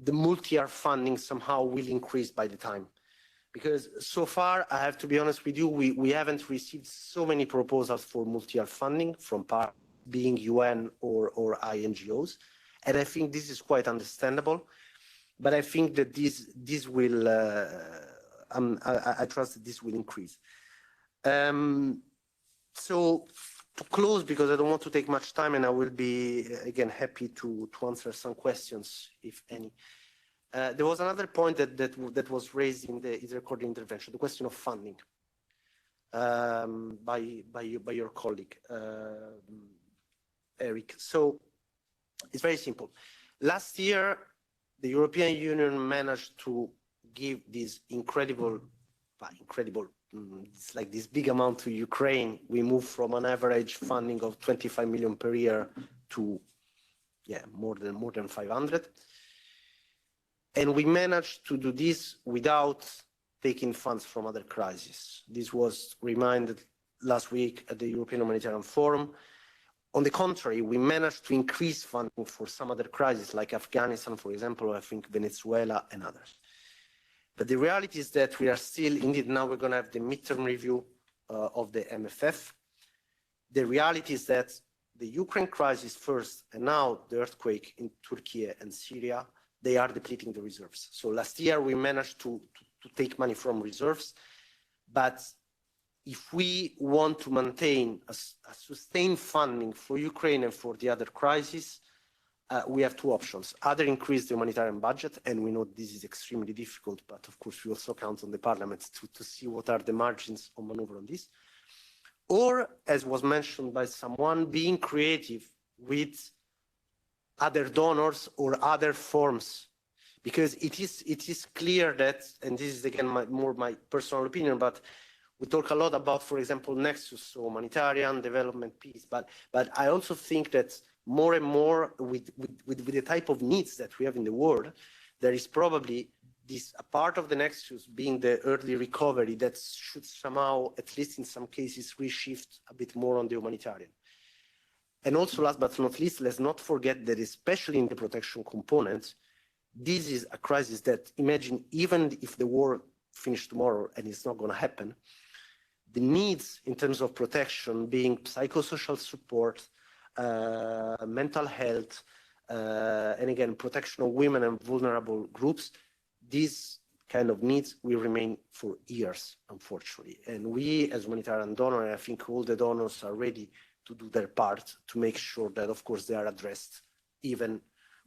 Speaker 6: the multi-year funding somehow will increase by the time. Because so far, I have to be honest with you, we haven't received so many proposals for multi-year funding from being UN or INGOs. And I think this is quite understandable. But I think that this will, I trust that this will increase. So to close, because I don't want to take much time, and I will be, again, happy to answer some questions, if any. There was another point that was raised in the recorded intervention, the question of funding by your colleague, Eric. So it's very simple. Last year, the European Union managed to give this incredible, it's like this big amount to Ukraine. We moved from an average funding of 25 million per year to, more than 500. And we managed to do this without taking funds from other crises. This was reminded last week at the European Humanitarian Forum. On the contrary, we managed to increase funding for some other crises, like Afghanistan, for example, or I think Venezuela and others. But the reality is that we are still, indeed, now we're going to have the midterm review of the MFF. The reality is that the Ukraine crisis first, and now the earthquake in Turkey and Syria, they are depleting the reserves. So last year we managed to take money from reserves, but if we want to maintain a sustained funding for Ukraine and for the other crises, we have two options. Either increase the humanitarian budget, and we know this is extremely difficult, but of course we also count on the parliament to see what are the margins of maneuver on this. Or, as was mentioned by someone, being creative with other donors or other forms, because it is clear that, and this is again more my personal opinion, but we talk a lot about, for example, nexus, so humanitarian, development, peace, but I also think that more and more with the type of needs that we have in the world, there is probably this a part of the nexus being the early recovery that should somehow, at least in some cases, reshift a bit more on the humanitarian. And also, last but not least, let's not forget that especially in the protection component, this is a crisis that, imagine, even if the war finished tomorrow, and it's not going to happen, the needs in terms of protection, being psychosocial support, mental health, and again, protection of women and vulnerable groups, these kind of needs will remain for years, unfortunately. And we, as humanitarian donor, I think all the donors are ready to do their part to make sure that, of course, they are addressed, even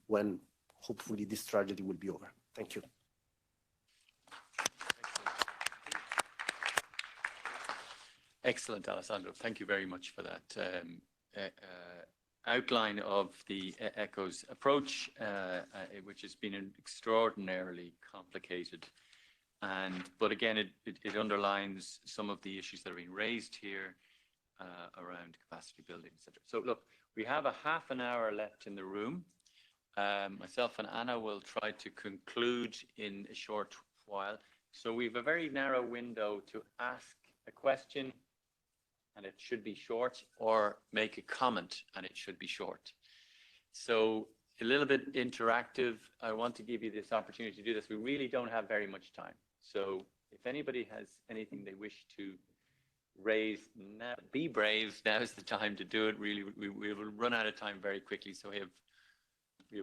Speaker 6: when hopefully this tragedy will be over. Thank you.
Speaker 1: Excellent, Alessandro. Thank you very much for that outline of the ECHO's approach, which has been extraordinarily complicated. But again, it underlines some of the issues that are being raised here around capacity building, etc. So look, we have a half an hour left in the room. Myself and Anna will try to conclude in a short while. So we have a very narrow window to ask a question, and it should be short, or make a comment, and it should be short. So a little bit interactive. I want to give you this opportunity to do this. We really don't have very much time. So if anybody has anything they wish to raise now, be brave. Now is the time to do it. Really, we will run out of time very quickly. So we have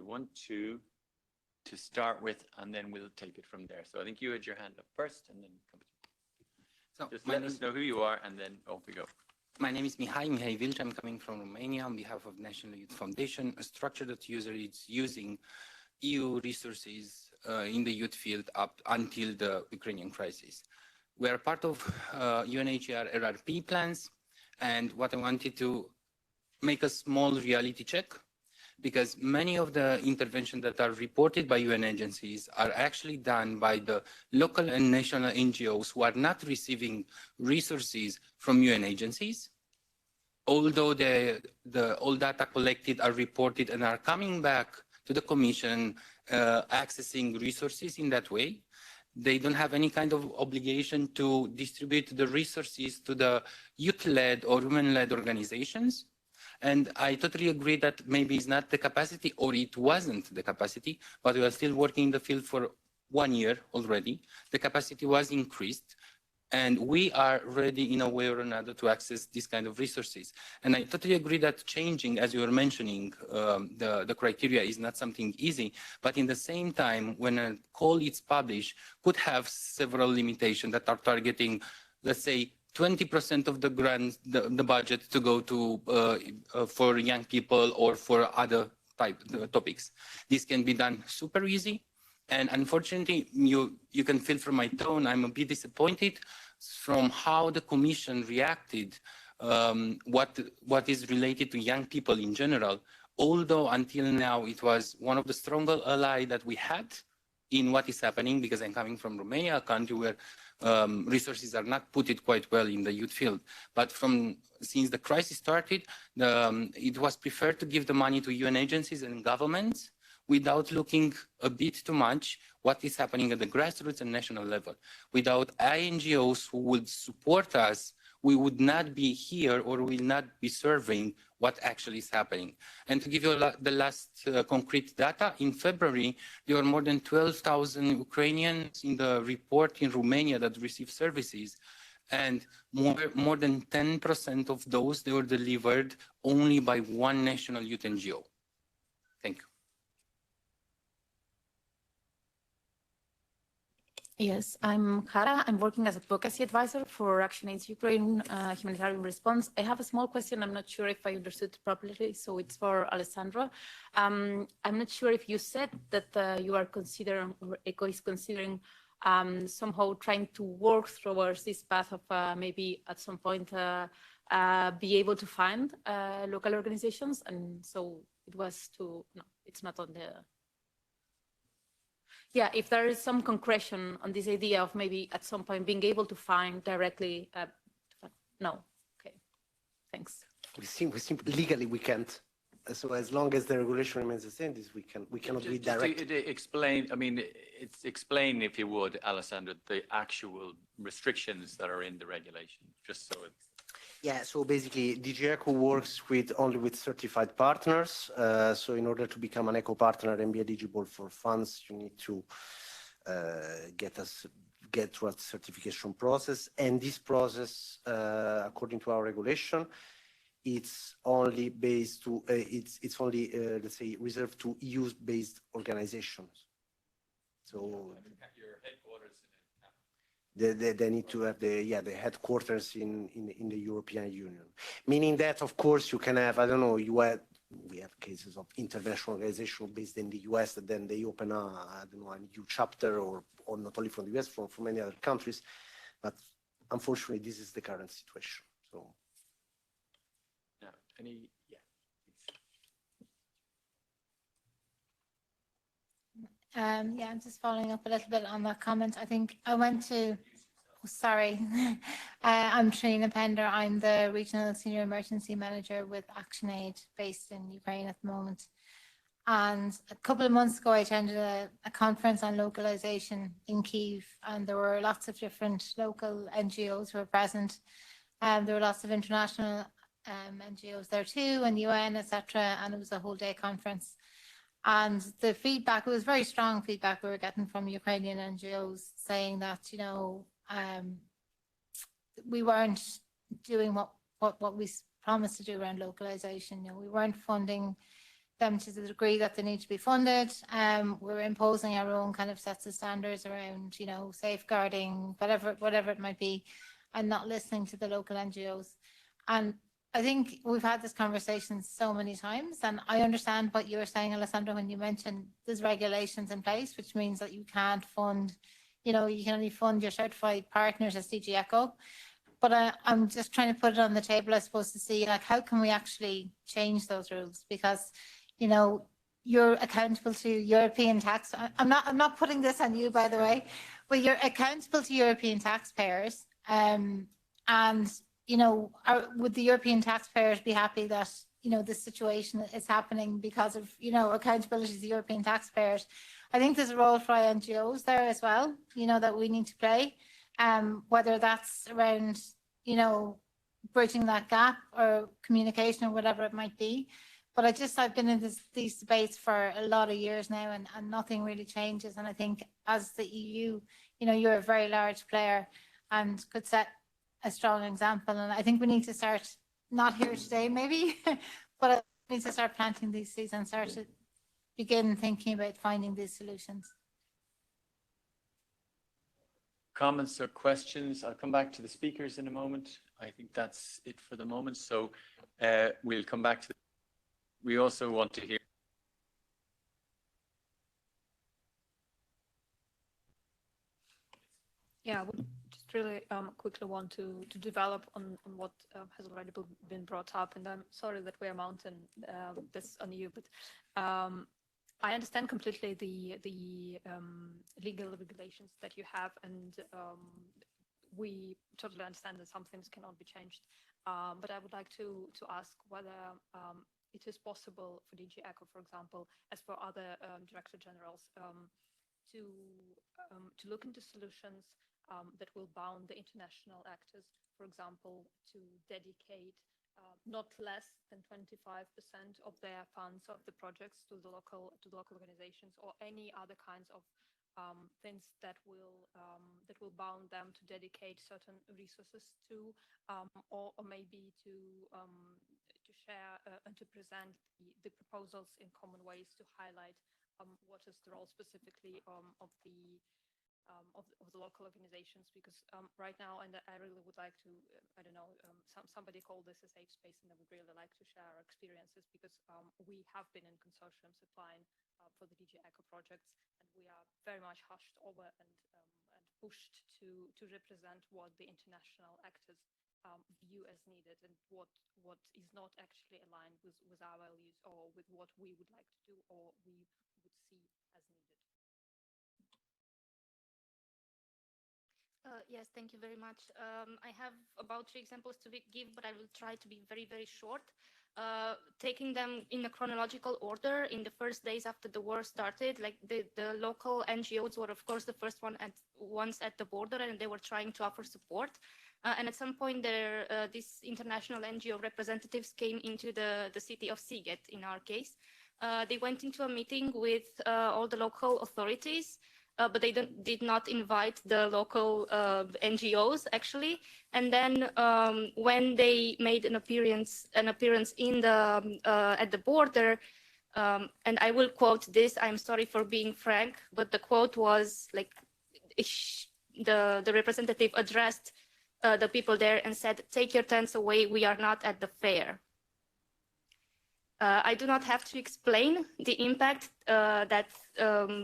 Speaker 1: 1, 2 to start with, and then we'll take it from there. So I think you had your hand up first, and then come. So just let us know who you are, and then off we go.
Speaker 7: My name is Mihai Vilci. I'm coming from Romania on behalf of National Youth Foundation, a structure that is using EU resources in the youth field up until the Ukrainian crisis. We are part of UNHCR RRP plans, and what I wanted to make a small reality check, because many of the interventions that are reported by UN agencies are actually done by the local and national NGOs who are not receiving resources from UN agencies, although all data collected are reported and are coming back to the Commission, accessing resources in that way. They don't have any kind of obligation to distribute the resources to the youth-led or women-led organizations. And I totally agree that maybe it's not the capacity, or it wasn't the capacity, but we are still working in the field for 1 year already. The capacity was increased. And we are ready in a way or another to access these kind of resources. And I totally agree that changing, as you were mentioning, the criteria is not something easy, but in the same time, when a call is published, could have several limitations that are targeting, let's say, 20% of the grants, the budget to go to for young people or for other topics. This can be done super easy. And unfortunately, you can feel from my tone, I'm a bit disappointed from how the Commission reacted, what is related to young people in general, although until now it was one of the stronger allies that we had in what is happening, because I'm coming from Romania, a country where resources are not put it quite well in the youth field. But since the crisis started, it was preferred to give the money to UN agencies and governments without looking a bit too much what is happening at the grassroots and national level. Without NGOs who would support us, we would not be here or will not be serving what actually is happening. And to give you the last concrete data, in February, there were more than 12,000 Ukrainians in the report in Romania that received services. And more than 10% of those, they were delivered only by one national youth NGO. Thank you.
Speaker 8: Yes, I'm Kara. I'm working as advocacy advisor for ActionAid's Ukraine humanitarian response. I have a small question. I'm not sure if I understood properly, so it's for Alessandro. I'm not sure if you said that you are considering, or ECHO is considering, somehow trying to work towards this path of maybe at some point be able to find local organizations, and so it was to, no, it's not on the. Yeah, if there is some concretion on this idea of maybe at some point being able to find directly, no, okay, thanks.
Speaker 6: We simply legally we can't. So as long as the regulation remains the same, we cannot be direct.
Speaker 1: To explain, I mean, explain if you would, Alessandro, the actual restrictions that are in the regulation, just so it's.
Speaker 6: Yeah, so basically DG ECHO works only with certified partners. So in order to become an ECHO partner and be eligible for funds, you need to get through a certification process. And this process, according to our regulation, it's only based to, it's only, let's say, reserved to EU-based organizations. So your headquarters. They need to have the headquarters in the European Union. Meaning that, of course, you can have, I don't know, we have cases of international organizations based in the US that then they open I don't know, a new chapter or not only from the US, from many other countries. But unfortunately, this is the current situation. So.
Speaker 1: Yeah.
Speaker 9: Yeah, I'm just following up a little bit on that comment. I think I went to, sorry, I'm Trina Pender. I'm the Regional Senior Emergency Manager with ActionAid based in Ukraine at the moment. And a couple of months ago, I attended a conference on localization in Kyiv, and there were lots of different local NGOs who were present. There were lots of international NGOs there too, and UN, etc. And it was a whole day conference. And the feedback, it was very strong feedback we were getting from Ukrainian NGOs saying that, you know, we weren't doing what we promised to do around localization. You know, we weren't funding them to the degree that they need to be funded. We were imposing our own kind of sets of standards around, you know, safeguarding, whatever it might be, and not listening to the local NGOs. And I think we've had this conversation so many times, and I understand what you were saying, Alessandro, when you mentioned there's regulations in place, which means that you can't fund, you know, you can only fund your certified partners as DG ECHO. But I'm just trying to put it on the table, I suppose, to see, like, how can we actually change those rules? Because, you know, you're accountable to European tax. I'm not putting this on you, by the way, but you're accountable to European taxpayers, and you know, would the European taxpayers be happy that, you know, this situation is happening because of, you know, accountability to the European taxpayers? I think there's a role for NGOs there as well, you know, that we need to play, whether that's around, you know, bridging that gap or communication or whatever it might be. But I've been in these debates for a lot of years now, and nothing really changes. And I think as the EU, you know, you're a very large player. and could set a strong example. And I think we need to start, not here today maybe, but we need to start planting these seeds and start to begin thinking about finding these solutions.
Speaker 1: Comments or questions? I'll come back to the speakers in a moment. I think that's it for the moment. So we'll come back to we also want to hear.
Speaker 5: Yeah, I would just really quickly want to develop on what has already been brought up. And I'm sorry that we are mounting this on you, but I understand completely the legal regulations that you have, and we totally understand that some things cannot be changed. But I would like to ask whether it is possible for DG ECHO, for example, as for other Director Generals, to look into solutions that will bound the international actors, for example, to dedicate not less than 25% of their funds of the projects to the local organizations, or any other kinds of things that will bound them to dedicate certain resources to, or maybe to share and to present the proposals in common ways to highlight what is the role specifically of the local organizations, because right now, and I really would like to, I don't know, somebody called this a safe space, and I would really like to share our experiences, because we have been in consortium supplying for the DG ECHO projects, and we are very much hushed over and pushed to represent what the international actors view as needed, and what is not actually aligned with our values, or with what we would like to do, or we would see as needed.
Speaker 3: Yes, thank you very much. I have about 3 examples to give, but I will try to be very, very short. Taking them in a chronological order, in the first days after the war started, like the local NGOs were, of course, the first ones at the border, and they were trying to offer support. And at some point, these international NGO representatives came into the city of Siget, in our case. They went into a meeting with all the local authorities, but they did not invite the local NGOs, actually. And then when they made an appearance in at the border, and I will quote this, I'm sorry for being frank, but the quote was like, the representative addressed the people there and said, "Take your tents away, we are not at the fair." I do not have to explain the impact that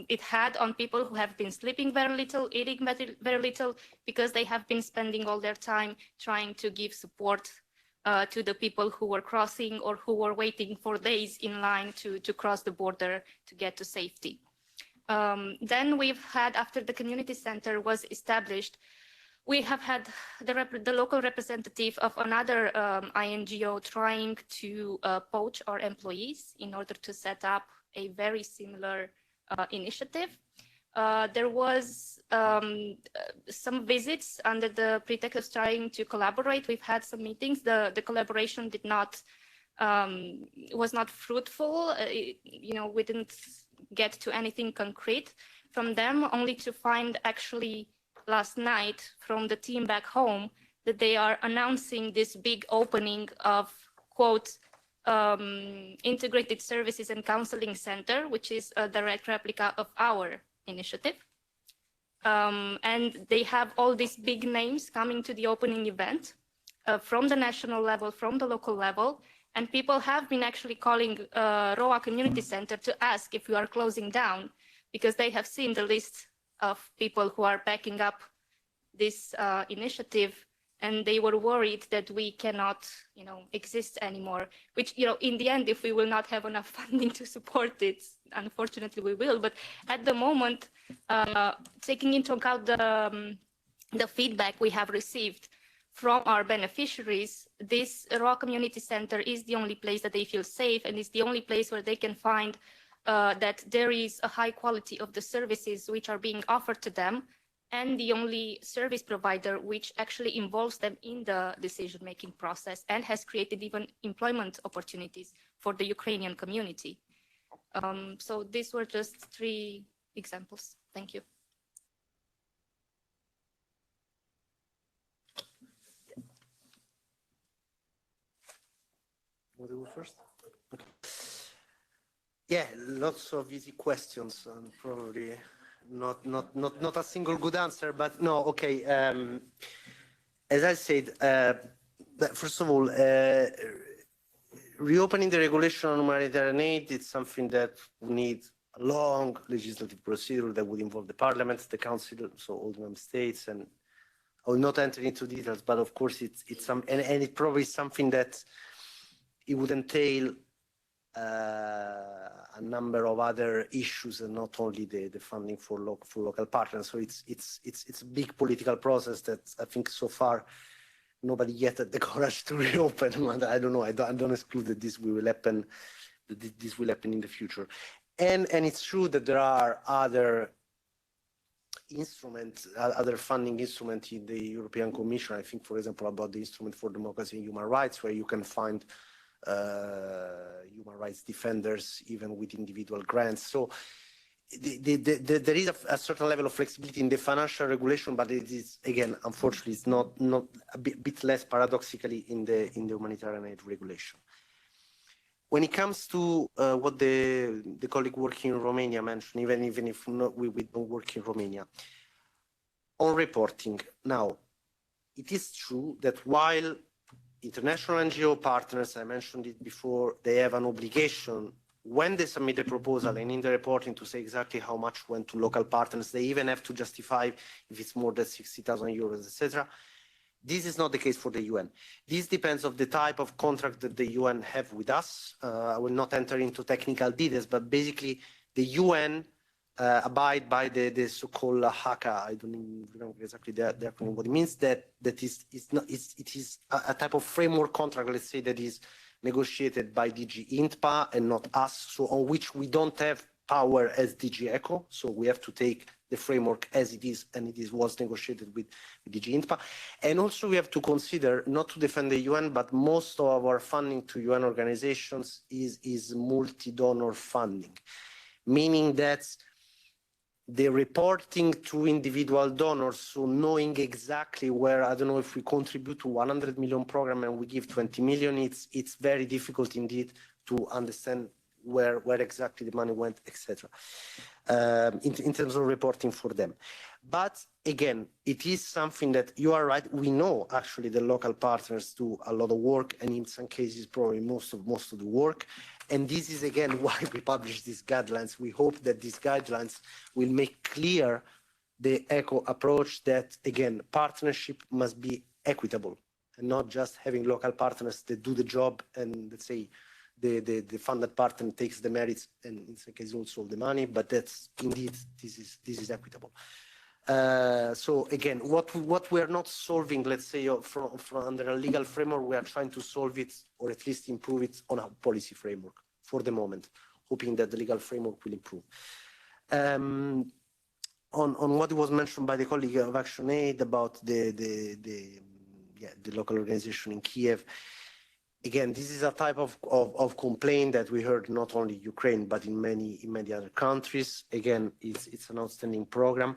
Speaker 3: it had on people who have been sleeping very little, eating very little, because they have been spending all their time trying to give support to the people who were crossing, or who were waiting for days in line to cross the border to get to safety. Then we've had, after the community center was established, we have had the local representative of another INGO trying to poach our employees in order to set up a very similar initiative. There was some visits under the pretext of trying to collaborate. We've had some meetings. The collaboration was not fruitful. We didn't get to anything concrete from them, only to find actually last night from the team back home that they are announcing this big opening of, quote, integrated services and counseling center, which is a direct replica of our initiative. And they have all these big names coming to the opening event from the national level, from the local level, and people have been actually calling ROA Community Center to ask if we are closing down, because they have seen the list of people who are backing up this initiative, and they were worried that we cannot, exist anymore, which, in the end, if we will not have enough funding to support it, unfortunately we will. But at the moment, taking into account the feedback we have received from our beneficiaries, this ROA Community Center is the only place that they feel safe, and is the only place where they can find that there is a high quality of the services which are being offered to them, and the only service provider which actually involves them in the decision-making process and has created even employment opportunities for the Ukrainian community. So these were just 3 examples. Thank you.
Speaker 6: Want to go first? Okay. Yeah, lots of easy questions and probably not a single good answer, but no, okay. As I said, first of all, reopening the regulation on humanitarian aid is something that needs a long legislative procedure that would involve the Parliament, the Council, so all the member states, and I will not enter into details, but of course it's some, and it probably is something that it would entail a number of other issues and not only the funding for local partners. So it's a big political process that I think so far nobody yet had the courage to reopen. I don't know. I don't exclude that this will happen. That this will happen in the future. And it's true that there are other instruments, other funding instruments in the European Commission. I think, for example, about the Instrument for Democracy and Human Rights, where you can find human rights defenders even with individual grants. So there is a certain level of flexibility in the financial regulation, but it is, again, unfortunately, it's not a bit less paradoxically in the humanitarian aid regulation. When it comes to what the colleague working in Romania mentioned, even if we don't work in Romania, on reporting. Now, it is true that while international NGO partners, I mentioned it before, they have an obligation when they submit a proposal and in the reporting to say exactly how much went to local partners. They even have to justify if it's more than 60,000 euros, etc. This is not the case for the UN. This depends on the type of contract that the UN have with us. I will not enter into technical details, but basically the UN abide by the so-called HACA. I don't even remember exactly the acronym. What it means it is a type of framework contract, let's say, that is negotiated by DG INTPA and not us, so on which we don't have power as DG ECHO. So we have to take the framework as it is, and was negotiated with DG INTPA. And also we have to consider, not to defend the UN, but most of our funding to UN organizations is multi-donor funding, meaning that the reporting to individual donors, so knowing exactly where, I don't know, if we contribute to 100 million program and we give 20 million, it's very difficult indeed to understand where exactly the money went, etc. In terms of reporting for them. But again, it is something that you are right. We know actually the local partners do a lot of work, and in some cases probably most of the work. And this is again why we publish these guidelines. We hope that these guidelines will make clear the ECHO approach that, again, partnership must be equitable and not just having local partners that do the job and, let's say, the funded partner takes the merits and in some cases also the money, but that's indeed, this is equitable. So again, what we are not solving, let's say, from under a legal framework, we are trying to solve it or at least improve it on a policy framework for the moment, hoping that the legal framework will improve. On what was mentioned by the colleague of Action Aid about the local organization in Kiev. Again, this is a type of complaint that we heard not only Ukraine, but in many other countries. Again, it's an outstanding problem.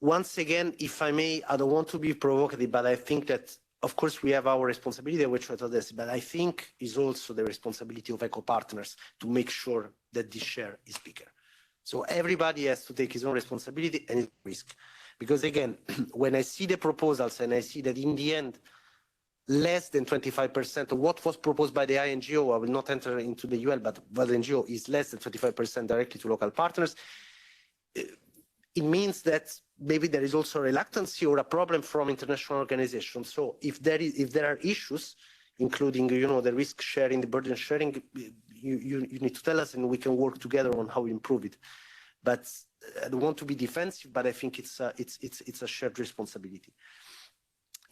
Speaker 6: Once again, if I may, I don't want to be provocative, but I think that, of course, we have our responsibility, which I told this, but I think is also the responsibility of ECHO partners to make sure that this share is bigger. So everybody has to take his own responsibility and risk. Because again, when I see the proposals and I see that in the end, less than 25% of what was proposed by the INGO, I will not enter into the UN, but the NGO is less than 25% directly to local partners, it means that maybe there is also a reluctancy or a problem from international organizations. So if there are issues, including, the risk sharing, the burden sharing, you need to tell us and we can work together on how we improve it. But I don't want to be defensive, but I think it's a shared responsibility.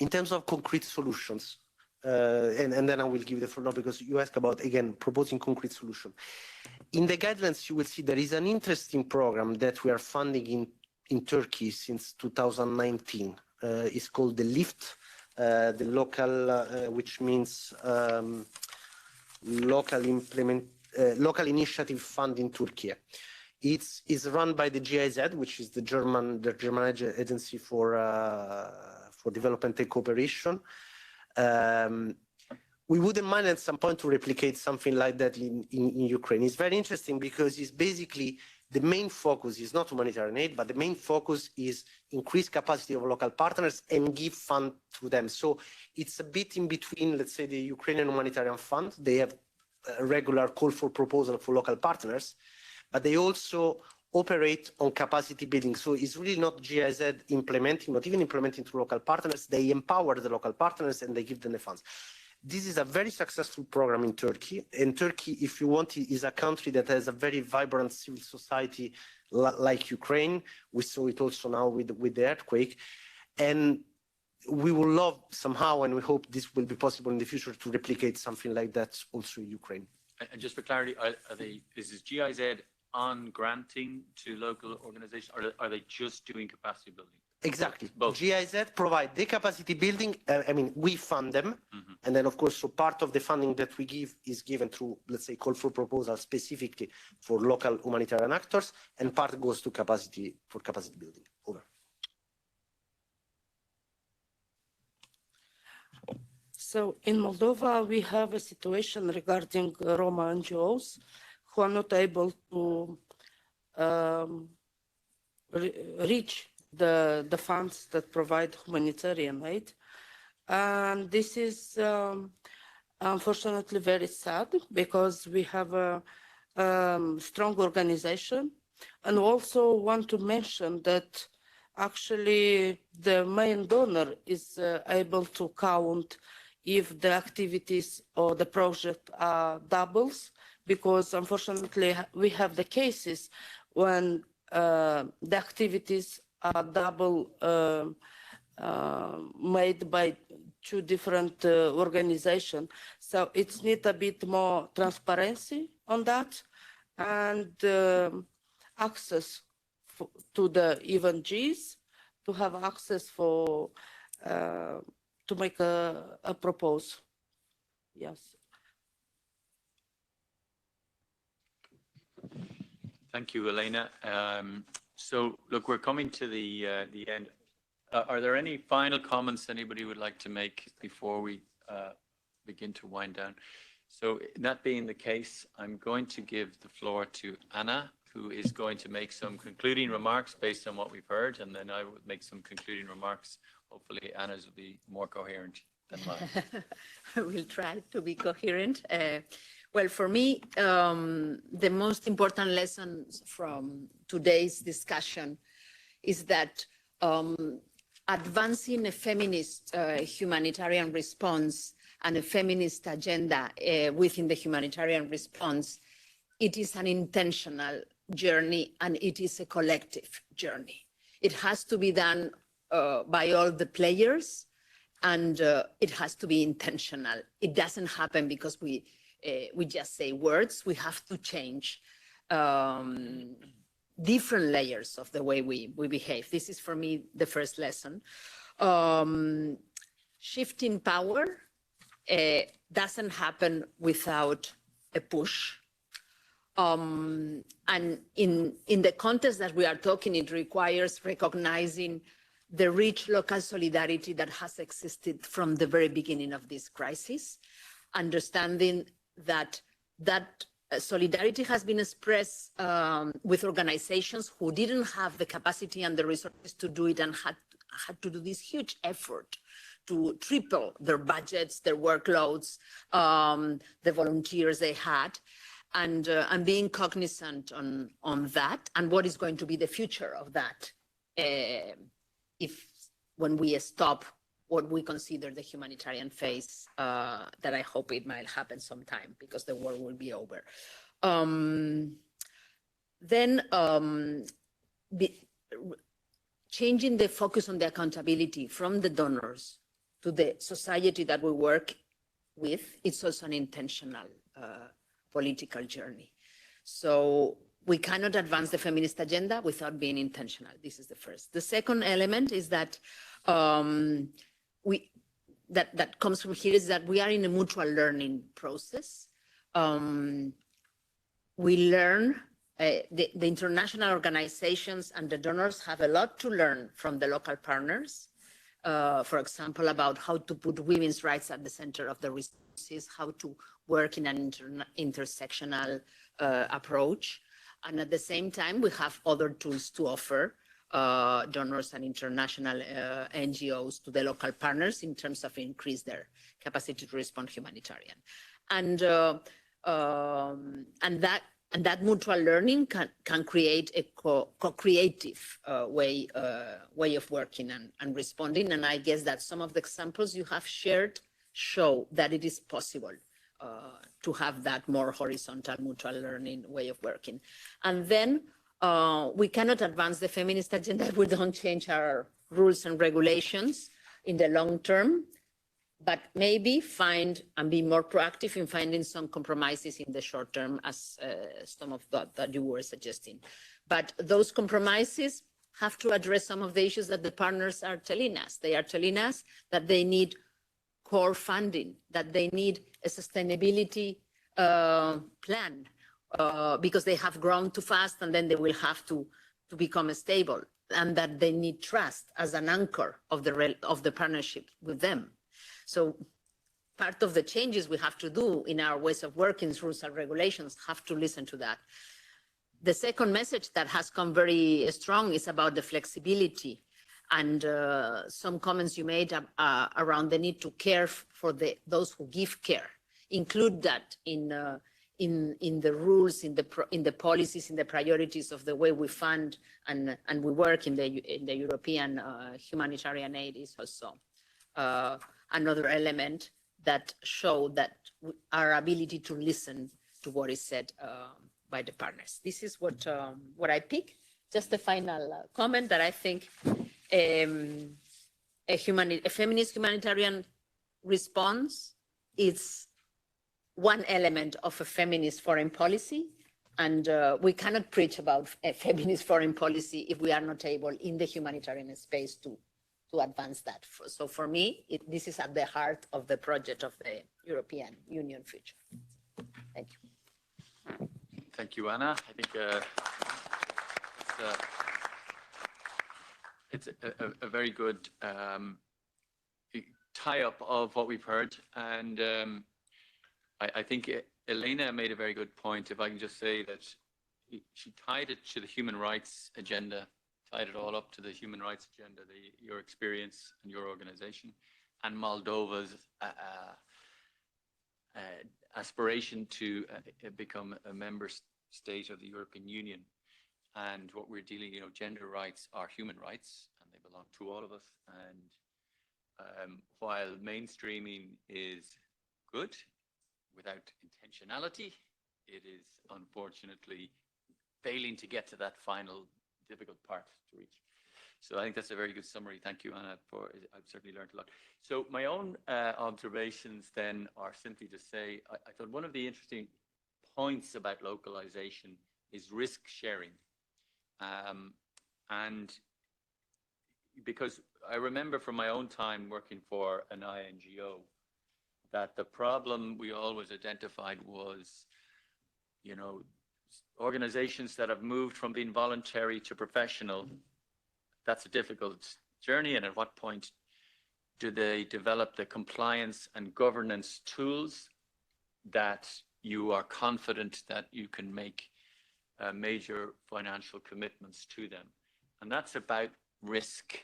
Speaker 6: In terms of concrete solutions, and then I will give the floor now because you asked about, again, proposing concrete solution. In the guidelines, you will see there is an interesting program that we are funding in Turkey since 2019. It's called the LIFT, the local, which means local initiative fund in Turkey. It's run by the GIZ, which is the German agency for development and cooperation. We wouldn't mind at some point to replicate something like that in Ukraine. It's very interesting because it's basically the main focus is not humanitarian aid, but the main focus is increase capacity of local partners and give fund to them. So it's a bit in between, let's say, the Ukrainian humanitarian fund. They have a regular call for proposal for local partners, but they also operate on capacity building. So it's really not GIZ implementing, not even implementing to local partners. They empower the local partners and they give them the funds. This is a very successful program in Turkey. And Turkey, if you want, is a country that has a very vibrant civil society like Ukraine. We saw it also now with the earthquake. And we would love somehow, and we hope this will be possible in the future, to replicate something like that also in Ukraine.
Speaker 1: And just for clarity, is this GIZ on granting to local organizations, or are they just doing capacity building?
Speaker 6: Exactly.
Speaker 1: Both.
Speaker 6: GIZ provide the capacity building. I mean, we fund them. And then, of course, so part of the funding that we give is given through, let's say, call for proposal specifically for local humanitarian actors, and part goes to capacity building. Over.
Speaker 4: So in Moldova, we have a situation regarding Roma NGOs who are not able to reach the funds that provide humanitarian aid. And this is unfortunately very sad, because we have a strong organization. And also want to mention that actually the main donor is able to count if the activities or the project are doubles, because unfortunately we have the cases when the activities are double made by two different organizations. So it's need a bit more transparency on that, and access to the EVNGs, to have access for to make a proposal. Yes.
Speaker 1: Thank you, Elena. So, look, we're coming to the end. Are there any final comments anybody would like to make before we begin to wind down? So, that being the case, I'm going to give the floor to Anna, who is going to make some concluding remarks based on what we've heard, and then I will make some concluding remarks. Hopefully, Anna's will be more coherent than mine.
Speaker 10: I will try to be coherent. Well, for me, the most important lessons from today's discussion is that advancing a feminist humanitarian response and a feminist agenda within the humanitarian response, it is an intentional journey and it is a collective journey. It has to be done by all the players, and it has to be intentional. It doesn't happen because we just say words. We have to change different layers of the way we behave. This is, for me, the first lesson. Shifting power doesn't happen without a push. And in the context that we are talking, it requires recognizing the rich local solidarity that has existed from the very beginning of this crisis, understanding that solidarity has been expressed with organizations who didn't have the capacity and the resources to do it, and had to do this huge effort to triple their budgets, their workloads, the volunteers they had, and being cognizant on that and what is going to be the future of that when we stop what we consider the humanitarian phase, that I hope it might happen sometime because the war will be over. Changing the focus on the accountability from the donors to the society that we work with, it's also an intentional political journey. So we cannot advance the feminist agenda without being intentional. This is the first. The second element is that that comes from here is that we are in a mutual learning process. We learn, the international organizations and the donors have a lot to learn from the local partners. for example, about how to put women's rights at the center of the resources, how to work in an intersectional approach. And at the same time, we have other tools to offer donors and international NGOs to the local partners in terms of increase their capacity to respond humanitarian. And that mutual learning can create a co-creative way of working and responding. And I guess that some of the examples you have shared show that it is possible to have that more horizontal mutual learning way of working. And then we cannot advance the feminist agenda if we don't change our rules and regulations in the long term, but maybe find and be more proactive in finding some compromises in the short term, as some of that you were suggesting. But those compromises have to address some of the issues that the partners are telling us. They are telling us that they need core funding, that they need a sustainability plan, because they have grown too fast and then they will have to become stable, and that they need trust as an anchor of the partnership with them. So part of the changes we have to do in our ways of working, rules and regulations, have to listen to that. The second message that has come very strong is about the flexibility, and some comments you made around the need to care for those who give care. Include that in the rules, in the policies, in the priorities of the way we fund and we work in the European humanitarian aid is also another element that show that our ability to listen to what is said by the partners. This is what I pick. Just a final comment that I think a feminist humanitarian response is one element of a feminist foreign policy, and we cannot preach about a feminist foreign policy if we are not able in the humanitarian space to advance that. So for me, this is at the heart of the project of the European Union future. Thank you.
Speaker 1: Thank you, Anna. I think it's a very good tie-up of what we've heard. And I think Elena made a very good point. If I can just say that she tied it to the human rights agenda, tied it all up to the human rights agenda, your experience and your organization, and Moldova's aspiration to become a member state of the European Union. And what we're dealing, gender rights are human rights, and they belong to all of us. And while mainstreaming is good, without intentionality, it is unfortunately failing to get to that final difficult part to reach. So I think that's a very good summary. Thank you, Anna, I've certainly learned a lot. So my own observations then are simply to say, I thought one of the interesting points about localization is risk sharing. And because I remember from my own time working for an INGO, that the problem we always identified was, organizations that have moved from being voluntary to professional. That's a difficult journey. And at what point do they develop the compliance and governance tools that you are confident that you can make major financial commitments to them? And that's about risk.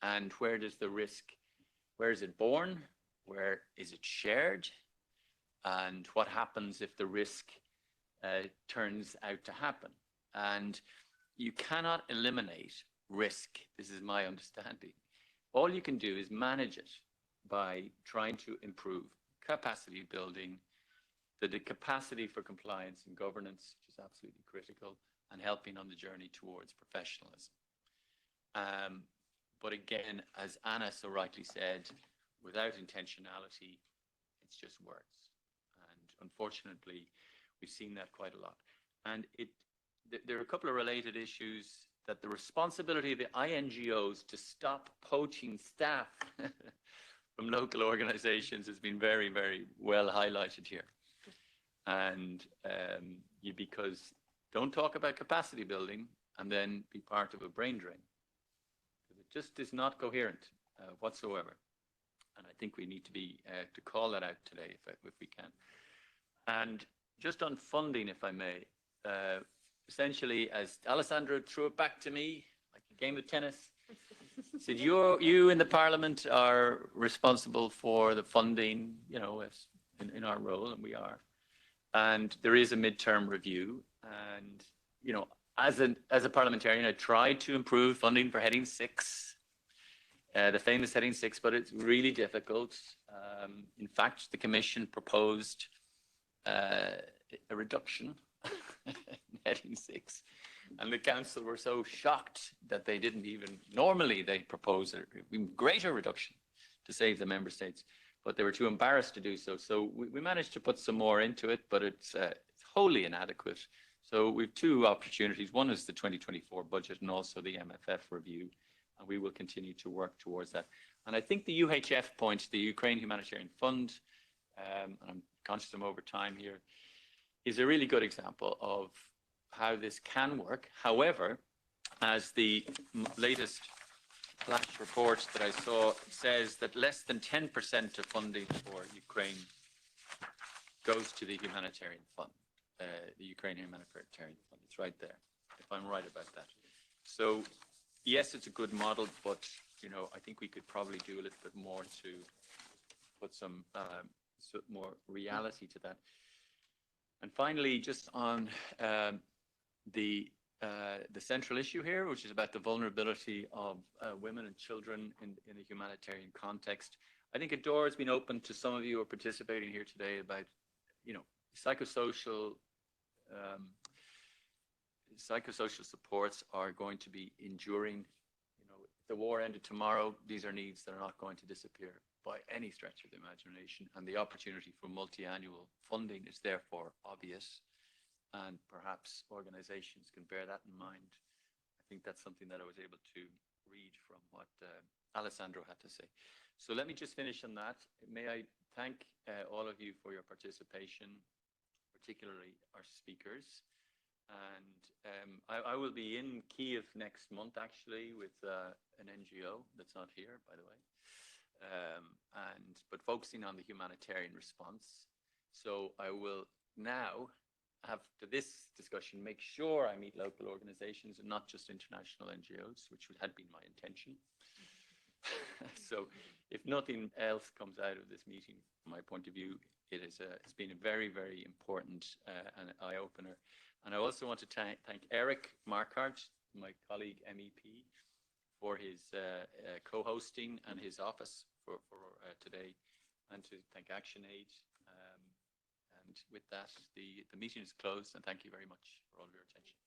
Speaker 1: And where does the risk, where is it born? Where is it shared? And what happens if the risk turns out to happen? And you cannot eliminate risk. This is my understanding. All you can do is manage it by trying to improve capacity building, the capacity for compliance and governance, which is absolutely critical, and helping on the journey towards professionalism. But again, as Anna so rightly said, without intentionality, it's just words. And unfortunately, we've seen that quite a lot. And there are a couple of related issues, that the responsibility of the INGOs to stop poaching staff from local organizations has been very, very well highlighted here. And because don't talk about capacity building and then be part of a brain drain. It just is not coherent. whatsoever. And I think we need to be to call that out today if we can. And just on funding, if I may, essentially, as Alessandro threw it back to me, like a game of tennis, said you in the Parliament are responsible for the funding, you know, in our role, and we are. And there is a midterm review, and you know, as a parliamentarian, I tried to improve funding for Heading 6. The famous Heading 6, but it's really difficult. In fact, the Commission proposed a reduction in Heading 6, and the Council were so shocked that they didn't even, normally they propose a greater reduction to save the Member States, but they were too embarrassed to do so. So we managed to put some more into it, but it's wholly inadequate. So we have two opportunities. One is the 2024 budget and also the MFF review. And we will continue to work towards that. And I think the UHF point, the Ukraine Humanitarian Fund, and I'm conscious I'm over time here, is a really good example of how this can work. However, as the latest flash report that I saw says that less than 10% of funding for Ukraine goes to the humanitarian fund, the Ukraine Humanitarian Fund. It's right there, if I'm right about that. So yes, it's a good model, but you know, I think we could probably do a little bit more to put some more reality to that. And finally, just on the central issue here, which is about the vulnerability of women and children in a humanitarian context, I think a door has been opened to some of you who are participating here today about, you know, psychosocial supports are going to be enduring. You know, if the war ended tomorrow, these are needs that are not going to disappear by any stretch of the imagination, and the opportunity for multi-annual funding is therefore obvious, and perhaps organizations can bear that in mind. I think that's something that I was able to read from what Alessandro had to say. So let me just finish on that. May I thank all of you for your participation, particularly our speakers. And I will be in Kiev next month, actually, with an NGO that's not here, by the way, but focusing on the humanitarian response. So I will now, after this discussion, make sure I meet local organizations and not just international NGOs, which had been my intention. So if nothing else comes out of this meeting, from my point of view, it's been a very, very important and eye-opener. And I also want to thank Eric Marquardt, my colleague MEP, for his co-hosting and his office for today, and to thank ActionAid. And with that, the meeting is closed, and thank you very much for all of your attention.